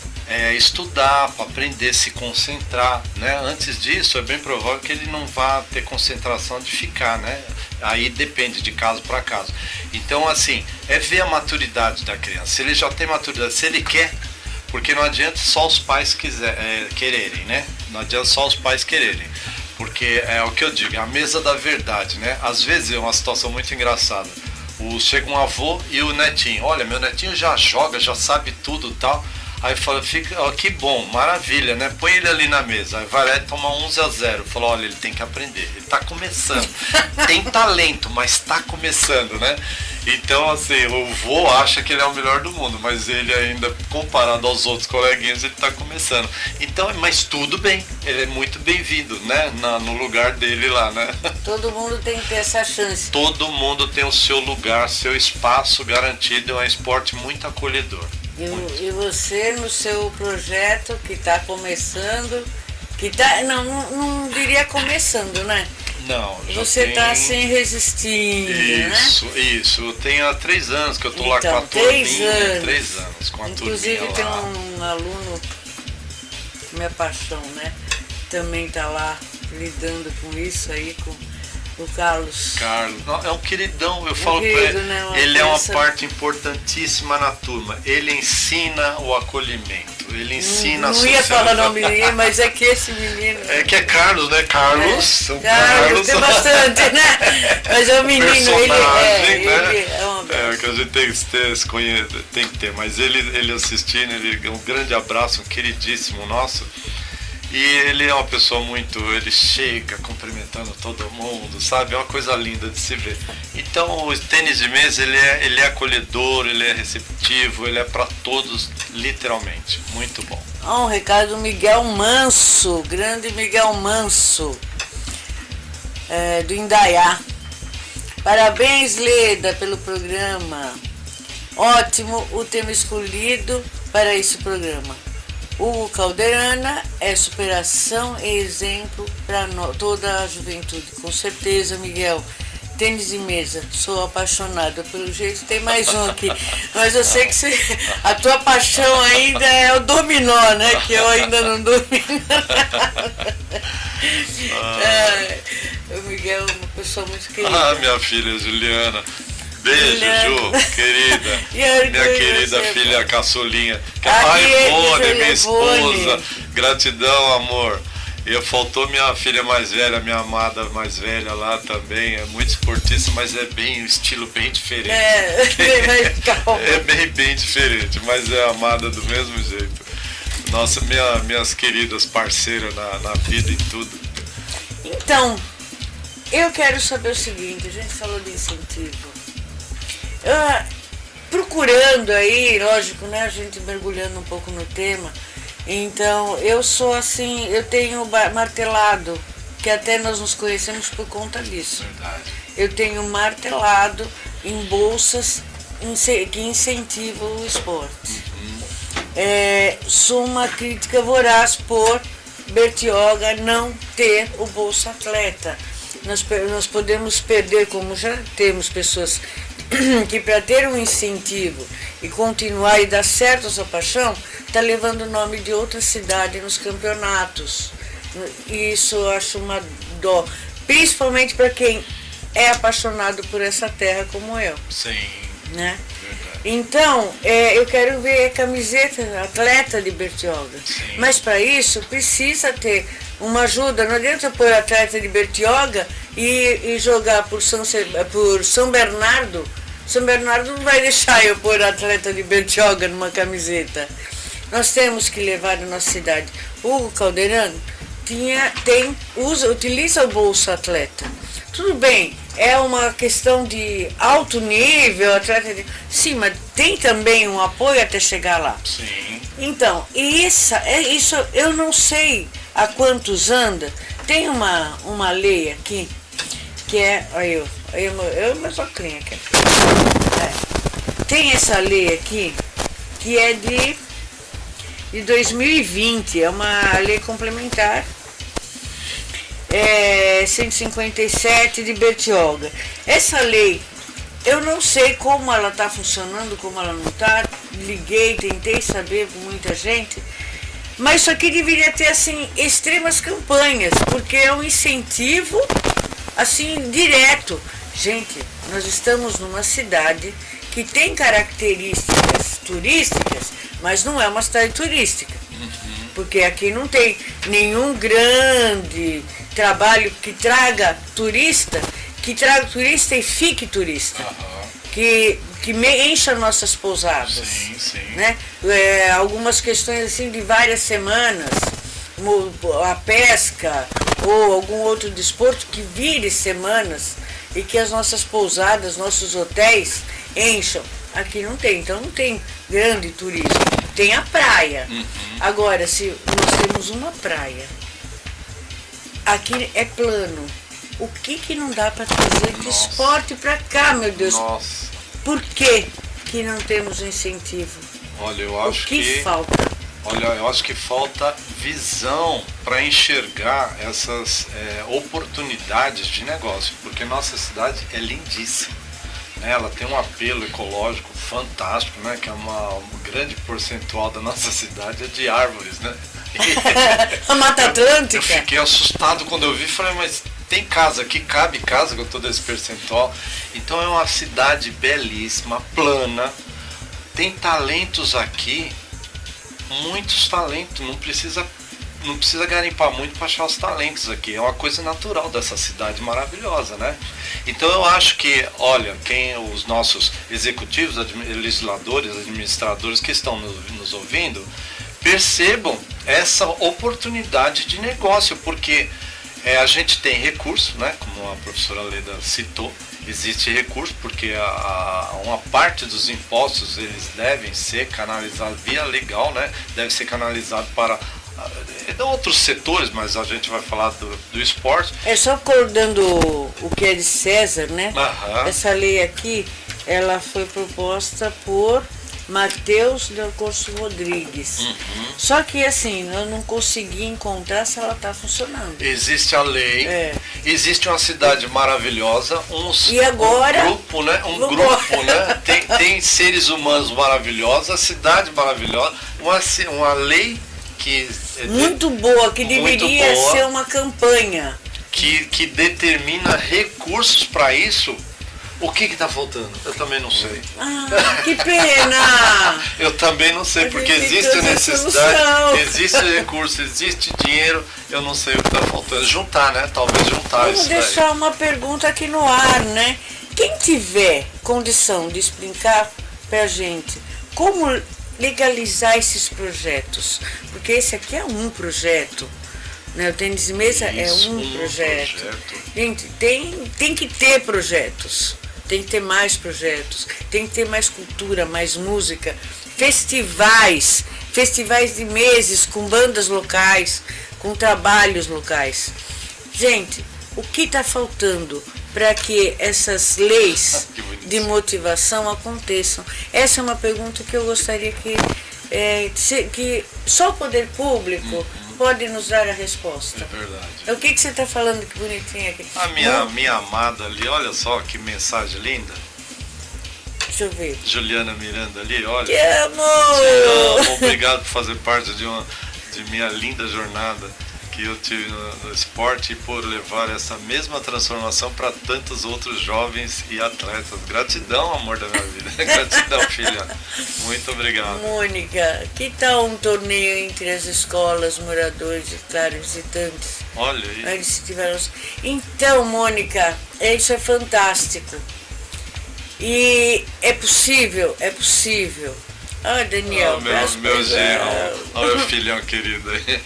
estudar, para aprender, se concentrar, né? Antes disso, é bem provável que ele não vá ter concentração de ficar, né? Aí depende de caso para caso. Então, assim, ver a maturidade da criança. Se ele já tem maturidade, se ele quer, porque não adianta só os pais quererem, né? Não adianta só os pais quererem. Porque é o que eu digo, a mesa da verdade, né? Às vezes é uma situação muito engraçada. Chega um avô e o netinho. Olha, meu netinho já joga, já sabe tudo e tal. Aí fala, que bom, maravilha, né? Põe ele ali na mesa. Aí vai lá e toma 11-0. Fala, olha, ele tem que aprender. Ele tá começando. Tem talento, mas tá começando, né? Então, assim, o vô acha que ele é o melhor do mundo, mas ele ainda, comparado aos outros coleguinhas, ele tá começando. Então, mas tudo bem, ele é muito bem-vindo, né? No lugar dele lá, né? Todo mundo tem que ter essa chance. Todo mundo tem o seu lugar, seu espaço garantido. É um esporte muito acolhedor. E você, no seu projeto que está começando, não diria começando, né? Não, já você está assim resistindo, Isso. Eu tenho há 3 anos que eu estou lá com a turminha. 3 anos com a Inclusive, turminha tem lá. um aluno, minha paixão, né? Também está lá lidando com isso aí, O Carlos. Carlos, não, é um queridão, eu falo querido, pra ele, né? ele é uma criança. parte importantíssima na turma, ele ensina o acolhimento, ele ensina a Não ia falar socialização. nome dele, mas é que esse menino... É que é Carlos, né? Carlos. São Carlos, tem bastante, né? Mas é um menino, personagem, né? ele é uma... É, que a gente tem que ter, tem que ter, mas ele assistindo, ele um grande abraço, um queridíssimo nosso. E ele é uma pessoa muito, ele chega cumprimentando todo mundo, sabe? É uma coisa linda de se ver. Então o tênis de mesa, ele é acolhedor, ele é receptivo, ele é para todos, literalmente. Muito bom. Um recado do Miguel Manso, grande Miguel Manso, do Indaiá. Parabéns, Leda, pelo programa. Ótimo o tema escolhido para esse programa. Hugo Calderana é superação e exemplo para toda a juventude. Com certeza, Miguel. Tênis de mesa, sou apaixonada. Pelo jeito tem mais um aqui. Mas eu sei que a tua paixão ainda é o dominó, né? Que eu ainda não domino. O Miguel é uma pessoa muito querida. Minha filha Juliana. Beijo, Juliana. Ju, querida. Minha querida filha caçulinha. Aqui, Ivone, minha Ivone. esposa. Gratidão, amor. E faltou minha filha mais velha, minha amada mais velha lá também. É muito esportista, mas é bem, um estilo bem diferente. É bem diferente, mas é amada do mesmo jeito. Nossa, minhas queridas parceiras na vida e tudo. Então, eu quero saber o seguinte, a gente falou de incentivo. Procurando aí, lógico, né, a gente mergulhando um pouco no tema, então eu sou assim, eu tenho martelado, que até nós nos conhecemos por conta disso. Verdade. Eu tenho martelado em bolsas que incentivam o esporte. Sou uma crítica voraz por Bertioga não ter o Bolsa Atleta. Nós podemos perder, como já temos pessoas que para ter um incentivo e continuar e dar certo a sua paixão, está levando o nome de outra cidade nos campeonatos. E isso eu acho uma dó, principalmente para quem é apaixonado por essa terra como eu. Sim. Né? Então, eu quero ver a camiseta atleta de Bertioga. Sim. Mas para isso precisa ter uma ajuda. Não adianta pôr atleta de Bertioga e jogar por São Bernardo. São Bernardo não vai deixar eu pôr atleta de Bertioga numa camiseta. Nós temos que levar na nossa cidade. Hugo Calderano utiliza o Bolsa Atleta. Tudo bem, é uma questão de alto nível, atleta de... Sim, mas tem também um apoio até chegar lá. Sim. Então, isso eu não sei há quantos anda. Tem uma lei aqui, que é... Eu meu socrinho aqui. Tem essa lei aqui, que é de 2020, é uma lei complementar. 157 de Bertioga. Essa lei, eu não sei como ela está funcionando, como ela não está. Liguei, tentei saber com muita gente, mas isso aqui deveria ter assim extremas campanhas, porque é um incentivo assim direto. Gente, nós estamos numa cidade que tem características turísticas, mas não é uma cidade turística, porque aqui não tem nenhum grande trabalho que traga turista e fique turista, que encha nossas pousadas. Sim, sim. Né? Algumas questões assim de várias semanas, a pesca ou algum outro desporto que vire semanas e que as nossas pousadas, nossos hotéis encham. Aqui não tem, então não tem grande turismo. Tem a praia. Agora, se nós temos uma praia, aqui é plano, o que não dá para trazer de esporte para cá, meu Deus? Nossa. Por que não temos incentivo? Olha, eu acho o que falta? Olha, eu acho que falta visão para enxergar essas oportunidades de negócio, porque nossa cidade é lindíssima, né? Ela tem um apelo ecológico fantástico, né? Que é um grande percentual da nossa cidade é de árvores, né? A Mata Atlântica. Eu fiquei assustado quando eu vi, falei, mas tem casa aqui, cabe casa com todo esse percentual. Então é uma cidade belíssima, plana. Tem talentos aqui, muitos talentos, não precisa garimpar muito para achar os talentos aqui. É uma coisa natural dessa cidade maravilhosa, né? Então eu acho que, olha, os nossos executivos, legisladores, administradores que estão nos ouvindo, percebam essa oportunidade de negócio, porque a gente tem recurso, né? Como a professora Leda citou, existe recurso, porque uma parte dos impostos eles devem ser canalizados via legal, né? Deve ser canalizado para outros setores, mas a gente vai falar do esporte. Só acordando o que é de César, né? Essa lei aqui, ela foi proposta por Matheus Del Corso Rodrigues. Só que assim, eu não consegui encontrar se ela está funcionando. Existe a lei, existe uma cidade maravilhosa, e agora, um grupo, né? Tem seres humanos maravilhosos, a cidade maravilhosa, uma lei que muito boa, que deveria ser uma campanha. Que determina recursos para isso. O que está faltando? Eu também não sei. Que pena! Eu também não sei, porque existe a necessidade, existe recurso, existe dinheiro, eu não sei o que está faltando. Juntar, né? Talvez juntar Vamos isso. Vamos deixar uma pergunta aqui no ar, né? Quem tiver condição de explicar pra gente como legalizar esses projetos, porque esse aqui é um projeto, né? O tênis de mesa é um projeto. Gente, tem que ter projetos, tem que ter mais projetos, tem que ter mais cultura, mais música, festivais de meses com bandas locais, com trabalhos locais. Gente, o que está faltando para que essas leis de motivação aconteçam? Essa é uma pergunta que eu gostaria que só o poder público pode nos dar a resposta. É verdade. O que você está falando que bonitinha aqui? A minha amada ali, olha só que mensagem linda. Deixa eu ver. Juliana Miranda ali, olha. Te amo! Te amo. Obrigado por fazer parte de minha linda jornada que eu tive no esporte e por levar essa mesma transformação para tantos outros jovens e atletas. Gratidão, amor da minha vida. Gratidão, filha. Muito obrigado. Mônica, que tal um torneio entre as escolas, moradores e, claro, visitantes? Olha aí. Então, Mônica, isso é fantástico. E é possível. Daniel, meu genro. Olha o filhão querido aí.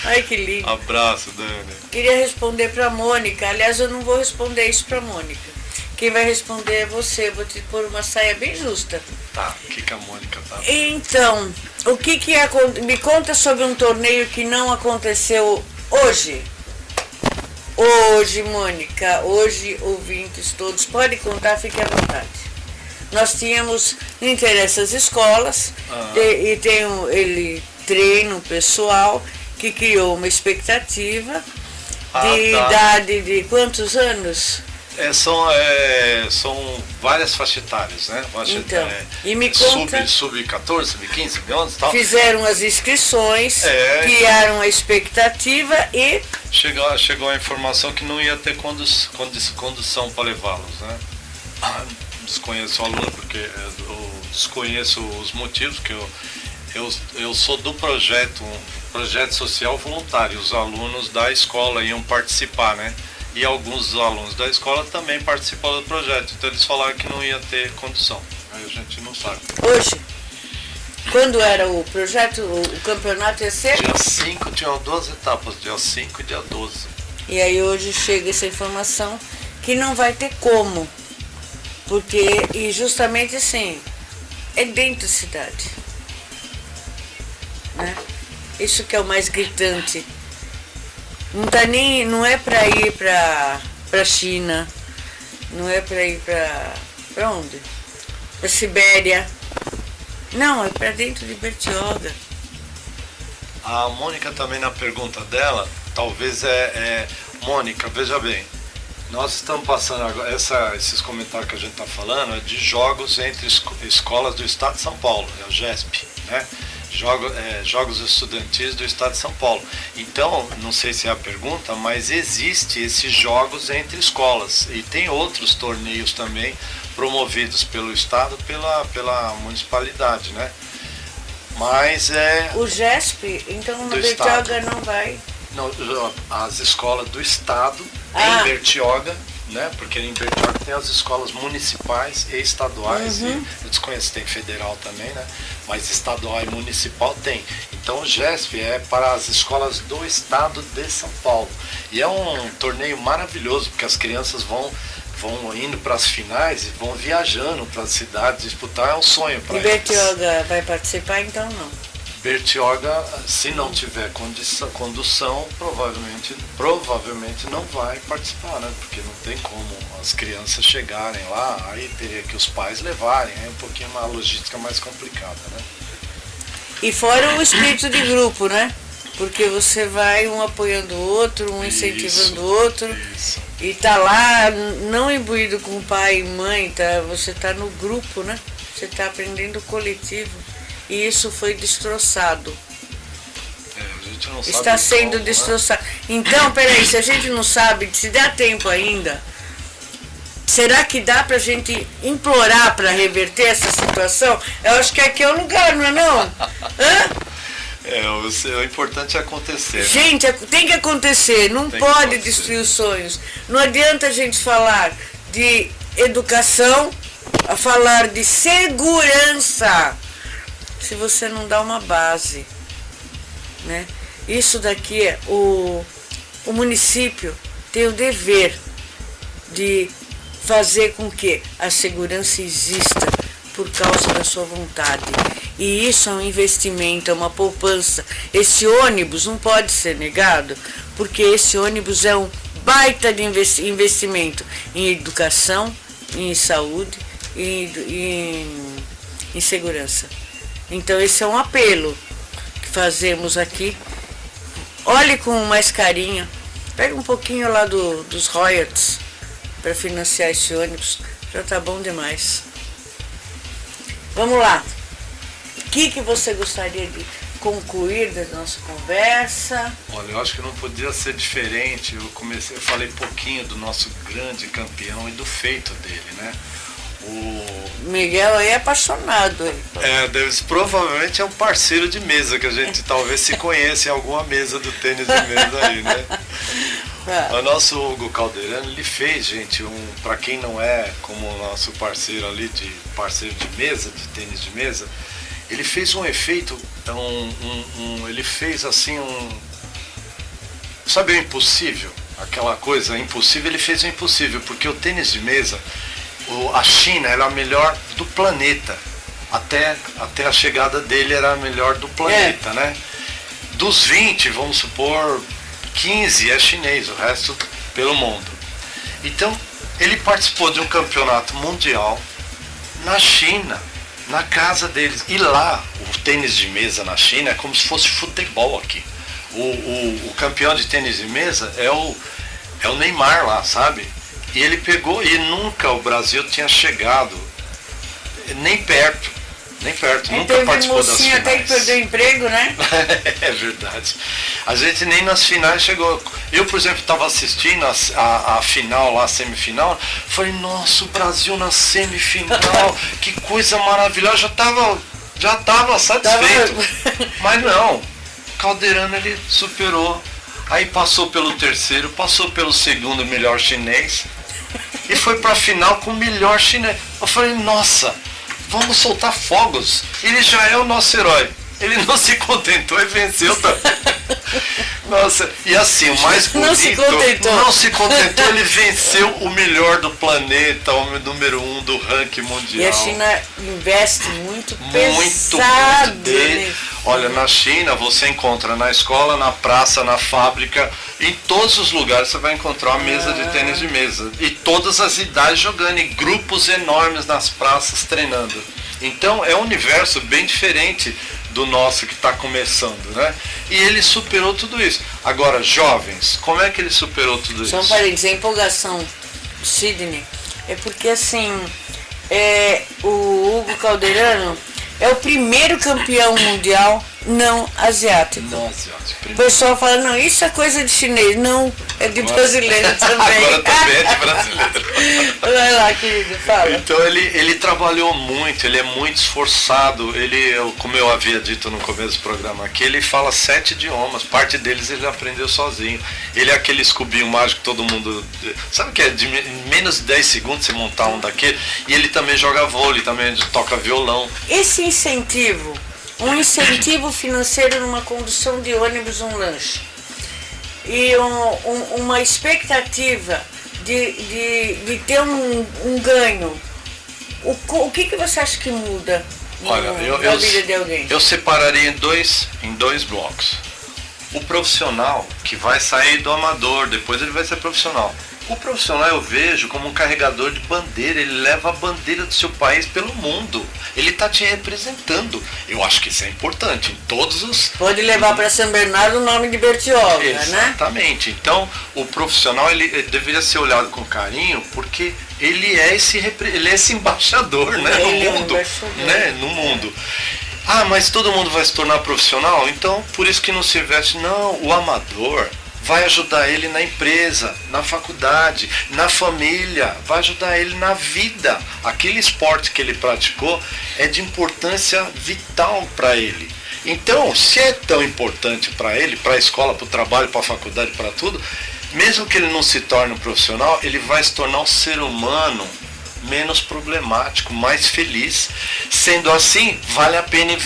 Ai, que lindo. Abraço, Dani. Queria responder para Mônica. Aliás, eu não vou responder isso para Mônica. Quem vai responder é você. Vou te pôr uma saia bem justa. Tá, o que a Mônica tá? Então, me conta sobre um torneio que não aconteceu hoje. Hoje, Mônica, ouvintes todos, pode contar, fique à vontade. Nós tínhamos, interessa as escolas, ele treina o pessoal que criou uma expectativa de idade de quantos anos? São várias faixas etárias, né? Então, e me conta... Sub-14, sub-15, sub-11 e tal. Fizeram as inscrições, criaram a expectativa e... Chegou a informação que não ia ter condução para levá-los, né? Desconheço o aluno, porque eu desconheço os motivos, que eu sou do projeto, um projeto social voluntário. Os alunos da escola iam participar, né? E alguns dos alunos da escola também participaram do projeto. Então eles falaram que não ia ter condução. Aí a gente não sabe. Hoje? Quando era o projeto, o campeonato ia ser? Dia 5 tinham 2 etapas, dia 5 e dia 12. E aí hoje chega essa informação que não vai ter como. E justamente assim, é dentro da cidade. Né? Isso que é o mais gritante. Não é para ir para China, não é para ir para onde? Para Sibéria. Não, é para dentro de Bertioga. A Mônica também, na pergunta dela, talvez Mônica, veja bem, nós estamos passando agora, esses comentários que a gente está falando é de jogos entre escolas do estado de São Paulo, é o GESP, né? Jogos Estudantis do Estado de São Paulo. Então, não sei se é a pergunta, mas existe esses jogos entre escolas. E tem outros torneios também promovidos pelo Estado, pela municipalidade, né? Mas O GESP, então no Bertioga não vai? Não, as escolas do Estado em Bertioga, né? Porque em Bertioga tem as escolas municipais e estaduais, e eu desconheço, tem federal também, né? Mas estadual e municipal tem. Então o GESP é para as escolas do Estado de São Paulo. E é um torneio maravilhoso, porque as crianças vão indo para as finais e vão viajando para as cidades disputar, é um sonho para eles. E Bertioga vai participar, então não? Bertioga, se não tiver condução, provavelmente não vai participar, né? Porque não tem como as crianças chegarem lá, aí teria que os pais levarem, é um pouquinho uma logística mais complicada, né? E fora o espírito de grupo, né? Porque você vai um apoiando o outro, um incentivando o outro. Isso. E tá lá, não imbuído com pai e mãe, tá? Você tá no grupo, né? Você tá aprendendo coletivo. E isso foi destroçado. A gente não sabe Está sendo como, destroçado. Né? Então, peraí, se a gente não sabe, se der tempo ainda, será que dá pra gente implorar para reverter essa situação? Eu acho que aqui é o lugar, não é não? Hã? O importante é acontecer. Gente, né? tem que acontecer, não pode destruir os sonhos. Não adianta a gente falar de educação, a falar de segurança, se você não dá uma base, né? Isso daqui, o município tem o dever de fazer com que a segurança exista por causa da sua vontade. E isso é um investimento, é uma poupança. Esse ônibus não pode ser negado, porque esse ônibus é um baita de investimento em educação, em saúde e em segurança. Então esse é um apelo que fazemos aqui. Olhe com mais carinho, pega um pouquinho lá dos royalties para financiar esse ônibus, já tá bom demais. Vamos lá. O que você gostaria de concluir da nossa conversa? Olha, eu acho que não podia ser diferente. Eu falei pouquinho do nosso grande campeão e do feito dele, né? O Miguel aí é apaixonado. Provavelmente é um parceiro de mesa, que a gente talvez se conheça em alguma mesa do tênis de mesa aí, né? O nosso Hugo Calderano, ele fez, gente, para quem não é como o nosso parceiro ali, parceiro de mesa, de tênis de mesa, ele fez um efeito, ele fez assim sabe o impossível? Aquela coisa impossível, ele fez o impossível, porque o tênis de mesa, a China era a melhor do planeta, até a chegada dele era a melhor do planeta, né? Dos 20, vamos supor, 15 é chinês, o resto pelo mundo. Então, ele participou de um campeonato mundial na China, na casa deles. E lá, o tênis de mesa na China é como se fosse futebol aqui. O campeão de tênis de mesa é o Neymar lá, sabe? E ele pegou, e nunca o Brasil tinha chegado, nem perto, nunca participou das finais. Até que perdeu emprego, né? É verdade. A gente nem nas finais chegou. Eu, por exemplo, estava assistindo a final lá, a semifinal, falei, nossa, o Brasil na semifinal, que coisa maravilhosa, já tava satisfeito. Mas não, Calderano ele superou, aí passou pelo terceiro, passou pelo segundo melhor chinês, e foi pra final com o melhor chinês. Eu falei, nossa, vamos soltar fogos. Ele já é o nosso herói. Ele não se contentou e venceu também. Nossa, e assim, o mais bonito, não se contentou, ele venceu o melhor do planeta, o número 1 do ranking mundial. E a China investe muito pesado dele. Olha, na China você encontra na escola, na praça, na fábrica, em todos os lugares você vai encontrar uma mesa de tênis de mesa. E todas as idades jogando, em grupos enormes nas praças treinando. Então é um universo bem diferente do nosso que está começando, né? E ele superou tudo isso. Agora, jovens, como é que ele superou tudo isso? Só um parênteses, a empolgação do Sidney é porque assim, o Hugo Calderano é o primeiro campeão mundial não asiático. Não asiático. O pessoal fala, não, isso é coisa de chinês. Não, é de brasileiro também. Agora também é de brasileiro. Vai lá, querido, fala. Então ele trabalhou muito, ele é muito esforçado. Como eu havia dito no começo do programa aqui, ele fala 7 idiomas. Parte deles ele aprendeu sozinho. Ele é aquele escubinho mágico que todo mundo... Sabe que é de menos de 10 segundos você montar um daquele? E ele também joga vôlei, também toca violão. Esse incentivo, um incentivo financeiro numa condução de ônibus, um lanche, e uma expectativa de ter um ganho, o que você acha que muda na vida de alguém? Eu separaria em dois blocos. O profissional, que vai sair do amador, depois ele vai ser profissional. O profissional eu vejo como um carregador de bandeira, ele leva a bandeira do seu país pelo mundo. Ele está te representando. Eu acho que isso é importante em todos os... Pode levar para São Bernardo o nome de Bertioga, né? Exatamente. Então, o profissional ele deveria ser olhado com carinho, porque ele é esse embaixador, né, no mundo, né, no mundo. Ah, mas todo mundo vai se tornar profissional? Então, por isso que não se investe. Não, o amador vai ajudar ele na empresa, na faculdade, na família, vai ajudar ele na vida. Aquele esporte que ele praticou é de importância vital para ele. Então, se é tão importante para ele, para a escola, para o trabalho, para a faculdade, para tudo, mesmo que ele não se torne um profissional, ele vai se tornar um ser humano menos problemático, mais feliz. Sendo assim, vale a pena,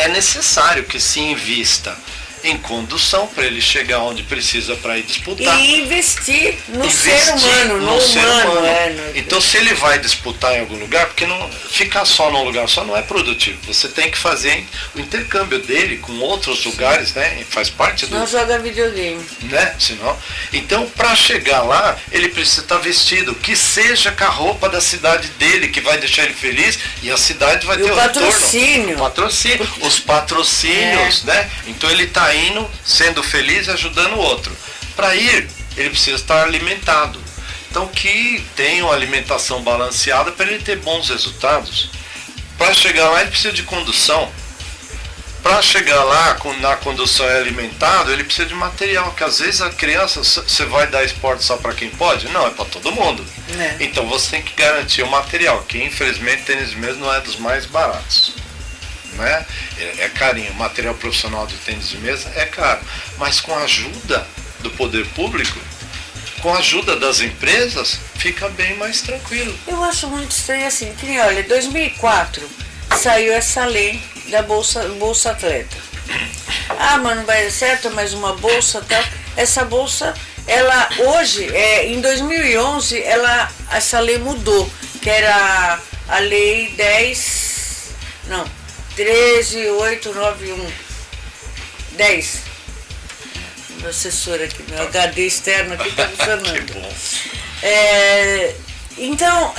é necessário que se invista em condução para ele chegar onde precisa para ir disputar. E investir no ser humano, no humano. Então, se ele vai disputar em algum lugar, porque não ficar só num lugar só não é produtivo. Você tem que fazer o intercâmbio dele com outros lugares, né? E faz parte do... Não joga videogame. Né? Senão... Então, para chegar lá, ele precisa estar vestido, que seja com a roupa da cidade dele, que vai deixar ele feliz, e a cidade vai ter o patrocínio. Patrocínio. Os patrocínios, né? Então ele está indo, sendo feliz, ajudando o outro. Para ir, ele precisa estar alimentado. Então, que tenha uma alimentação balanceada para ele ter bons resultados. Para chegar lá, ele precisa de condução. Para chegar lá, na condução e alimentado, ele precisa de material, que às vezes a criança, você vai dar esporte só para quem pode? Não, é para todo mundo. Então, você tem que garantir o material, que infelizmente tênis mesmo não é dos mais baratos. Né? É carinho, o material profissional de tênis de mesa é caro, mas com a ajuda do poder público, com a ajuda das empresas, fica bem mais tranquilo. Eu acho muito estranho assim, que olha, em 2004 saiu essa lei da bolsa atleta. Ah, mas não vai dar certo, mas uma bolsa tal. Essa bolsa, ela hoje, em 2011, essa lei mudou, que era a lei 13.891. Meu assessor aqui, meu HD externo aqui está funcionando. Que bom. Então,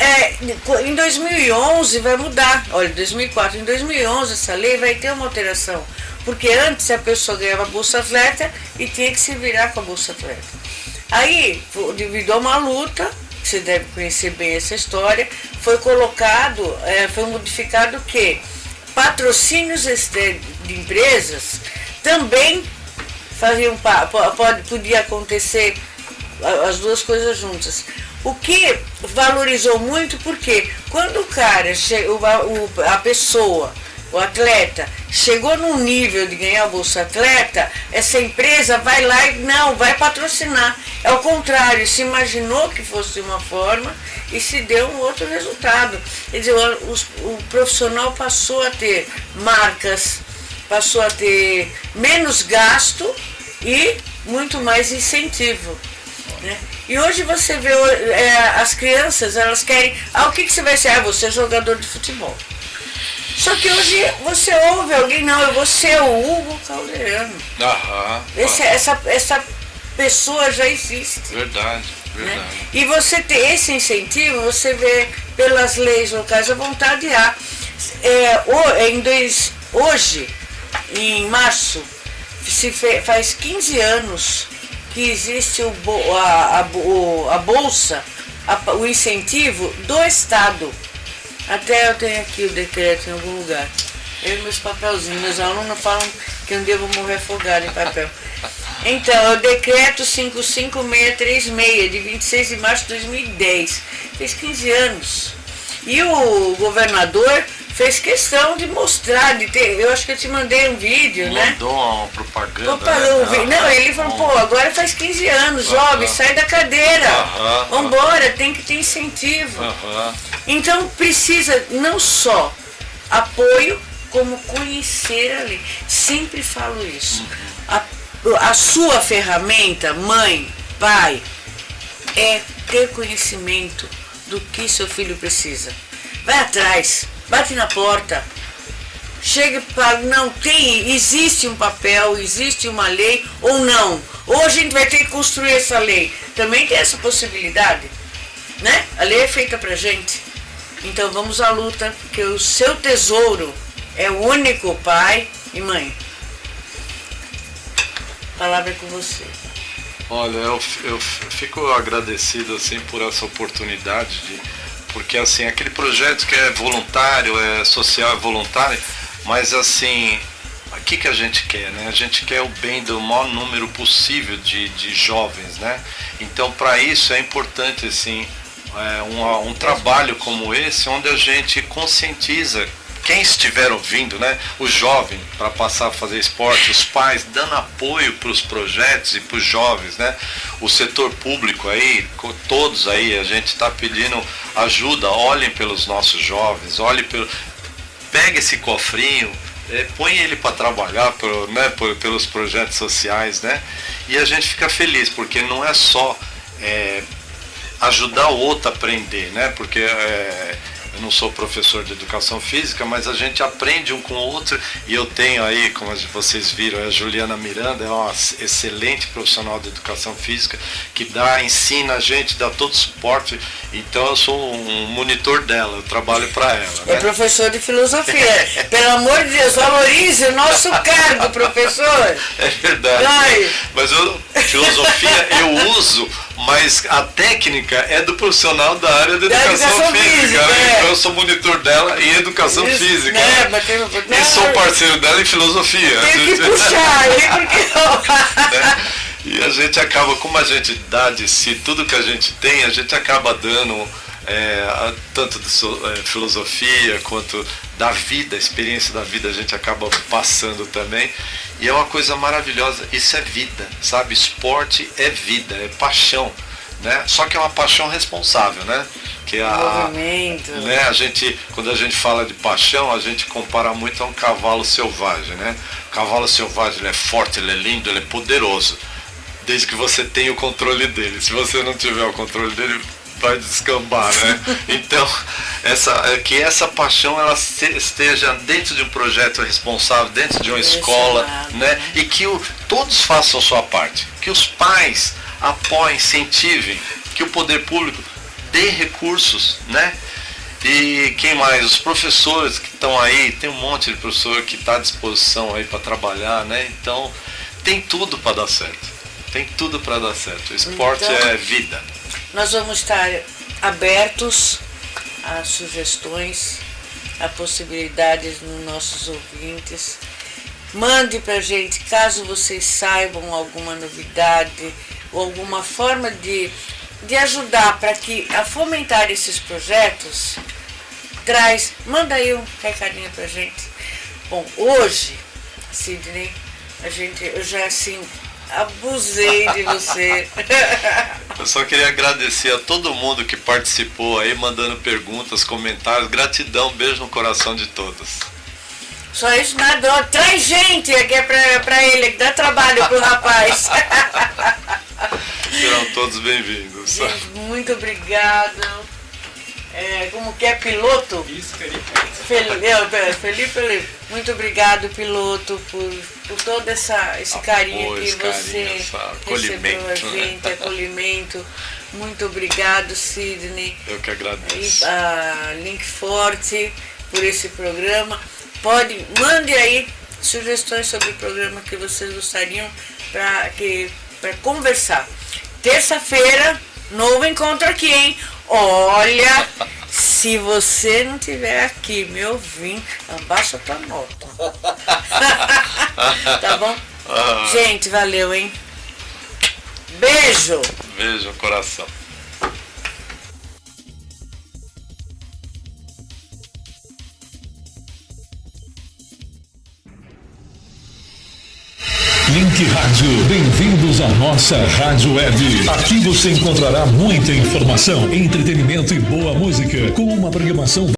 em 2011 vai mudar. Olha, 2004, em 2011 essa lei vai ter uma alteração. Porque antes a pessoa ganhava Bolsa Atleta e tinha que se virar com a Bolsa Atleta. Aí, devido a uma luta, você deve conhecer bem essa história, foi modificado que patrocínios de empresas também podia acontecer as duas coisas juntas. O que valorizou muito, porque quando o cara, a pessoa, o atleta, chegou num nível de ganhar a Bolsa Atleta, essa empresa vai lá e não, vai patrocinar. É o contrário, se imaginou que fosse de uma forma e se deu um outro resultado. Quer dizer, o profissional passou a ter marcas, passou a ter menos gasto e muito mais incentivo. Né? E hoje você vê as crianças, elas querem, o que você vai ser? Você é jogador de futebol. Só que hoje você ouve alguém, não, eu vou ser o Hugo Calderano. Essa pessoa já existe. Verdade. Né? E você ter esse incentivo, você vê pelas leis locais a vontade há. Hoje, em março, faz 15 anos que existe a bolsa, o incentivo do Estado. Até eu tenho aqui o decreto em algum lugar. Eu e meus papelzinhos. Meus alunos falam que um dia eu vou morrer afogado em papel. Então, é o decreto 55636, de 26 de março de 2010. Fez 15 anos. E o governador fez questão de mostrar, de ter. Eu acho que eu te mandei um vídeo, né? Mandou uma propaganda. Não, ele falou, pô, agora faz 15 anos, jovem, sai da cadeira. Vambora, tem que ter incentivo. Então precisa não só apoio, como conhecer a lei. Sempre falo isso. A sua ferramenta, mãe, pai, é ter conhecimento do que seu filho precisa. Vai atrás, bate na porta, chega para não tem, existe um papel, existe uma lei ou não. Ou a gente vai ter que construir essa lei. Também tem essa possibilidade, né? A lei é feita pra gente. Então vamos à luta, porque o seu tesouro é o único, pai e mãe. A palavra é com você. Olha, eu fico agradecido assim por essa oportunidade porque assim, aquele projeto que é voluntário, é social, é voluntário, mas assim, o que a gente quer, né? A gente quer o bem do maior número possível de jovens, né? Então, para isso é importante assim, um trabalho como esse, onde a gente conscientiza quem estiver ouvindo, né, o jovem, para passar a fazer esporte, os pais dando apoio para os projetos e para os jovens, né, o setor público aí, todos aí, a gente está pedindo ajuda, olhem pelos nossos jovens, pegue esse cofrinho, põe ele para trabalhar pelos projetos sociais, né, e a gente fica feliz, porque não é só ajudar o outro a aprender, né, porque eu não sou professor de educação física, mas a gente aprende um com o outro, e eu tenho aí, como vocês viram, a Juliana Miranda é uma excelente profissional de educação física, que ensina a gente, dá todo suporte, então eu sou um monitor dela, eu trabalho para ela. É, né? Professor de filosofia, pelo amor de Deus, valorize o nosso cargo, professor. É verdade. Mas filosofia eu uso, mas a técnica é do profissional da área de educação física, né? Então eu sou monitor dela em educação física. E sou parceiro dela em filosofia. Tem que puxar, E a gente acaba, como a gente dá de si, tudo que a gente tem, a gente acaba dando tanto de filosofia quanto da vida, a experiência da vida a gente acaba passando também, e é uma coisa maravilhosa, isso é vida, sabe? Esporte é vida, é paixão, né? Só que é uma paixão responsável, né? Que movimento. Né? Quando a gente fala de paixão, a gente compara muito a um cavalo selvagem, né? O cavalo selvagem, ele é forte, ele é lindo, ele é poderoso, desde que você tenha o controle dele. Se você não tiver o controle dele, vai descambar, né? Então, que essa paixão ela esteja dentro de um projeto responsável, dentro de uma escola, né? E que todos façam a sua parte, que os pais apoiem, incentivem, que o poder público dê recursos, né? E quem mais? Os professores que estão aí, tem um monte de professor que está à disposição aí para trabalhar, né? Então, tem tudo para dar certo. Tem tudo para dar certo. O esporte é vida. Nós vamos estar abertos a sugestões, a possibilidades nos nossos ouvintes. Mande para a gente, caso vocês saibam alguma novidade ou alguma forma de ajudar para a fomentar esses projetos, manda aí um recadinho para a gente. Bom, hoje, Sidney, eu já assim abusei de você. Eu só queria agradecer a todo mundo que participou aí, mandando perguntas, comentários. Gratidão, beijo no coração de todos. Só isso nada, traz gente aqui pra ele, que dá trabalho pro rapaz. Serão todos bem-vindos. Gente, muito obrigado. Como que é, piloto? Isso, Felipe, muito obrigado, piloto, por todo esse carinho que você recebeu a gente, acolhimento. Muito obrigado, Sidney. Eu que agradeço. A Link Forte por esse programa. Mande aí sugestões sobre o programa que vocês gostariam para terça-feira, novo encontro aqui, hein? Olha, se você não estiver aqui me ouvindo, abaixa tua nota. Tá bom? Gente, valeu, hein? Beijo! Beijo no coração. Link Rádio, bem-vindos à nossa rádio web. Aqui você encontrará muita informação, entretenimento e boa música, com uma programação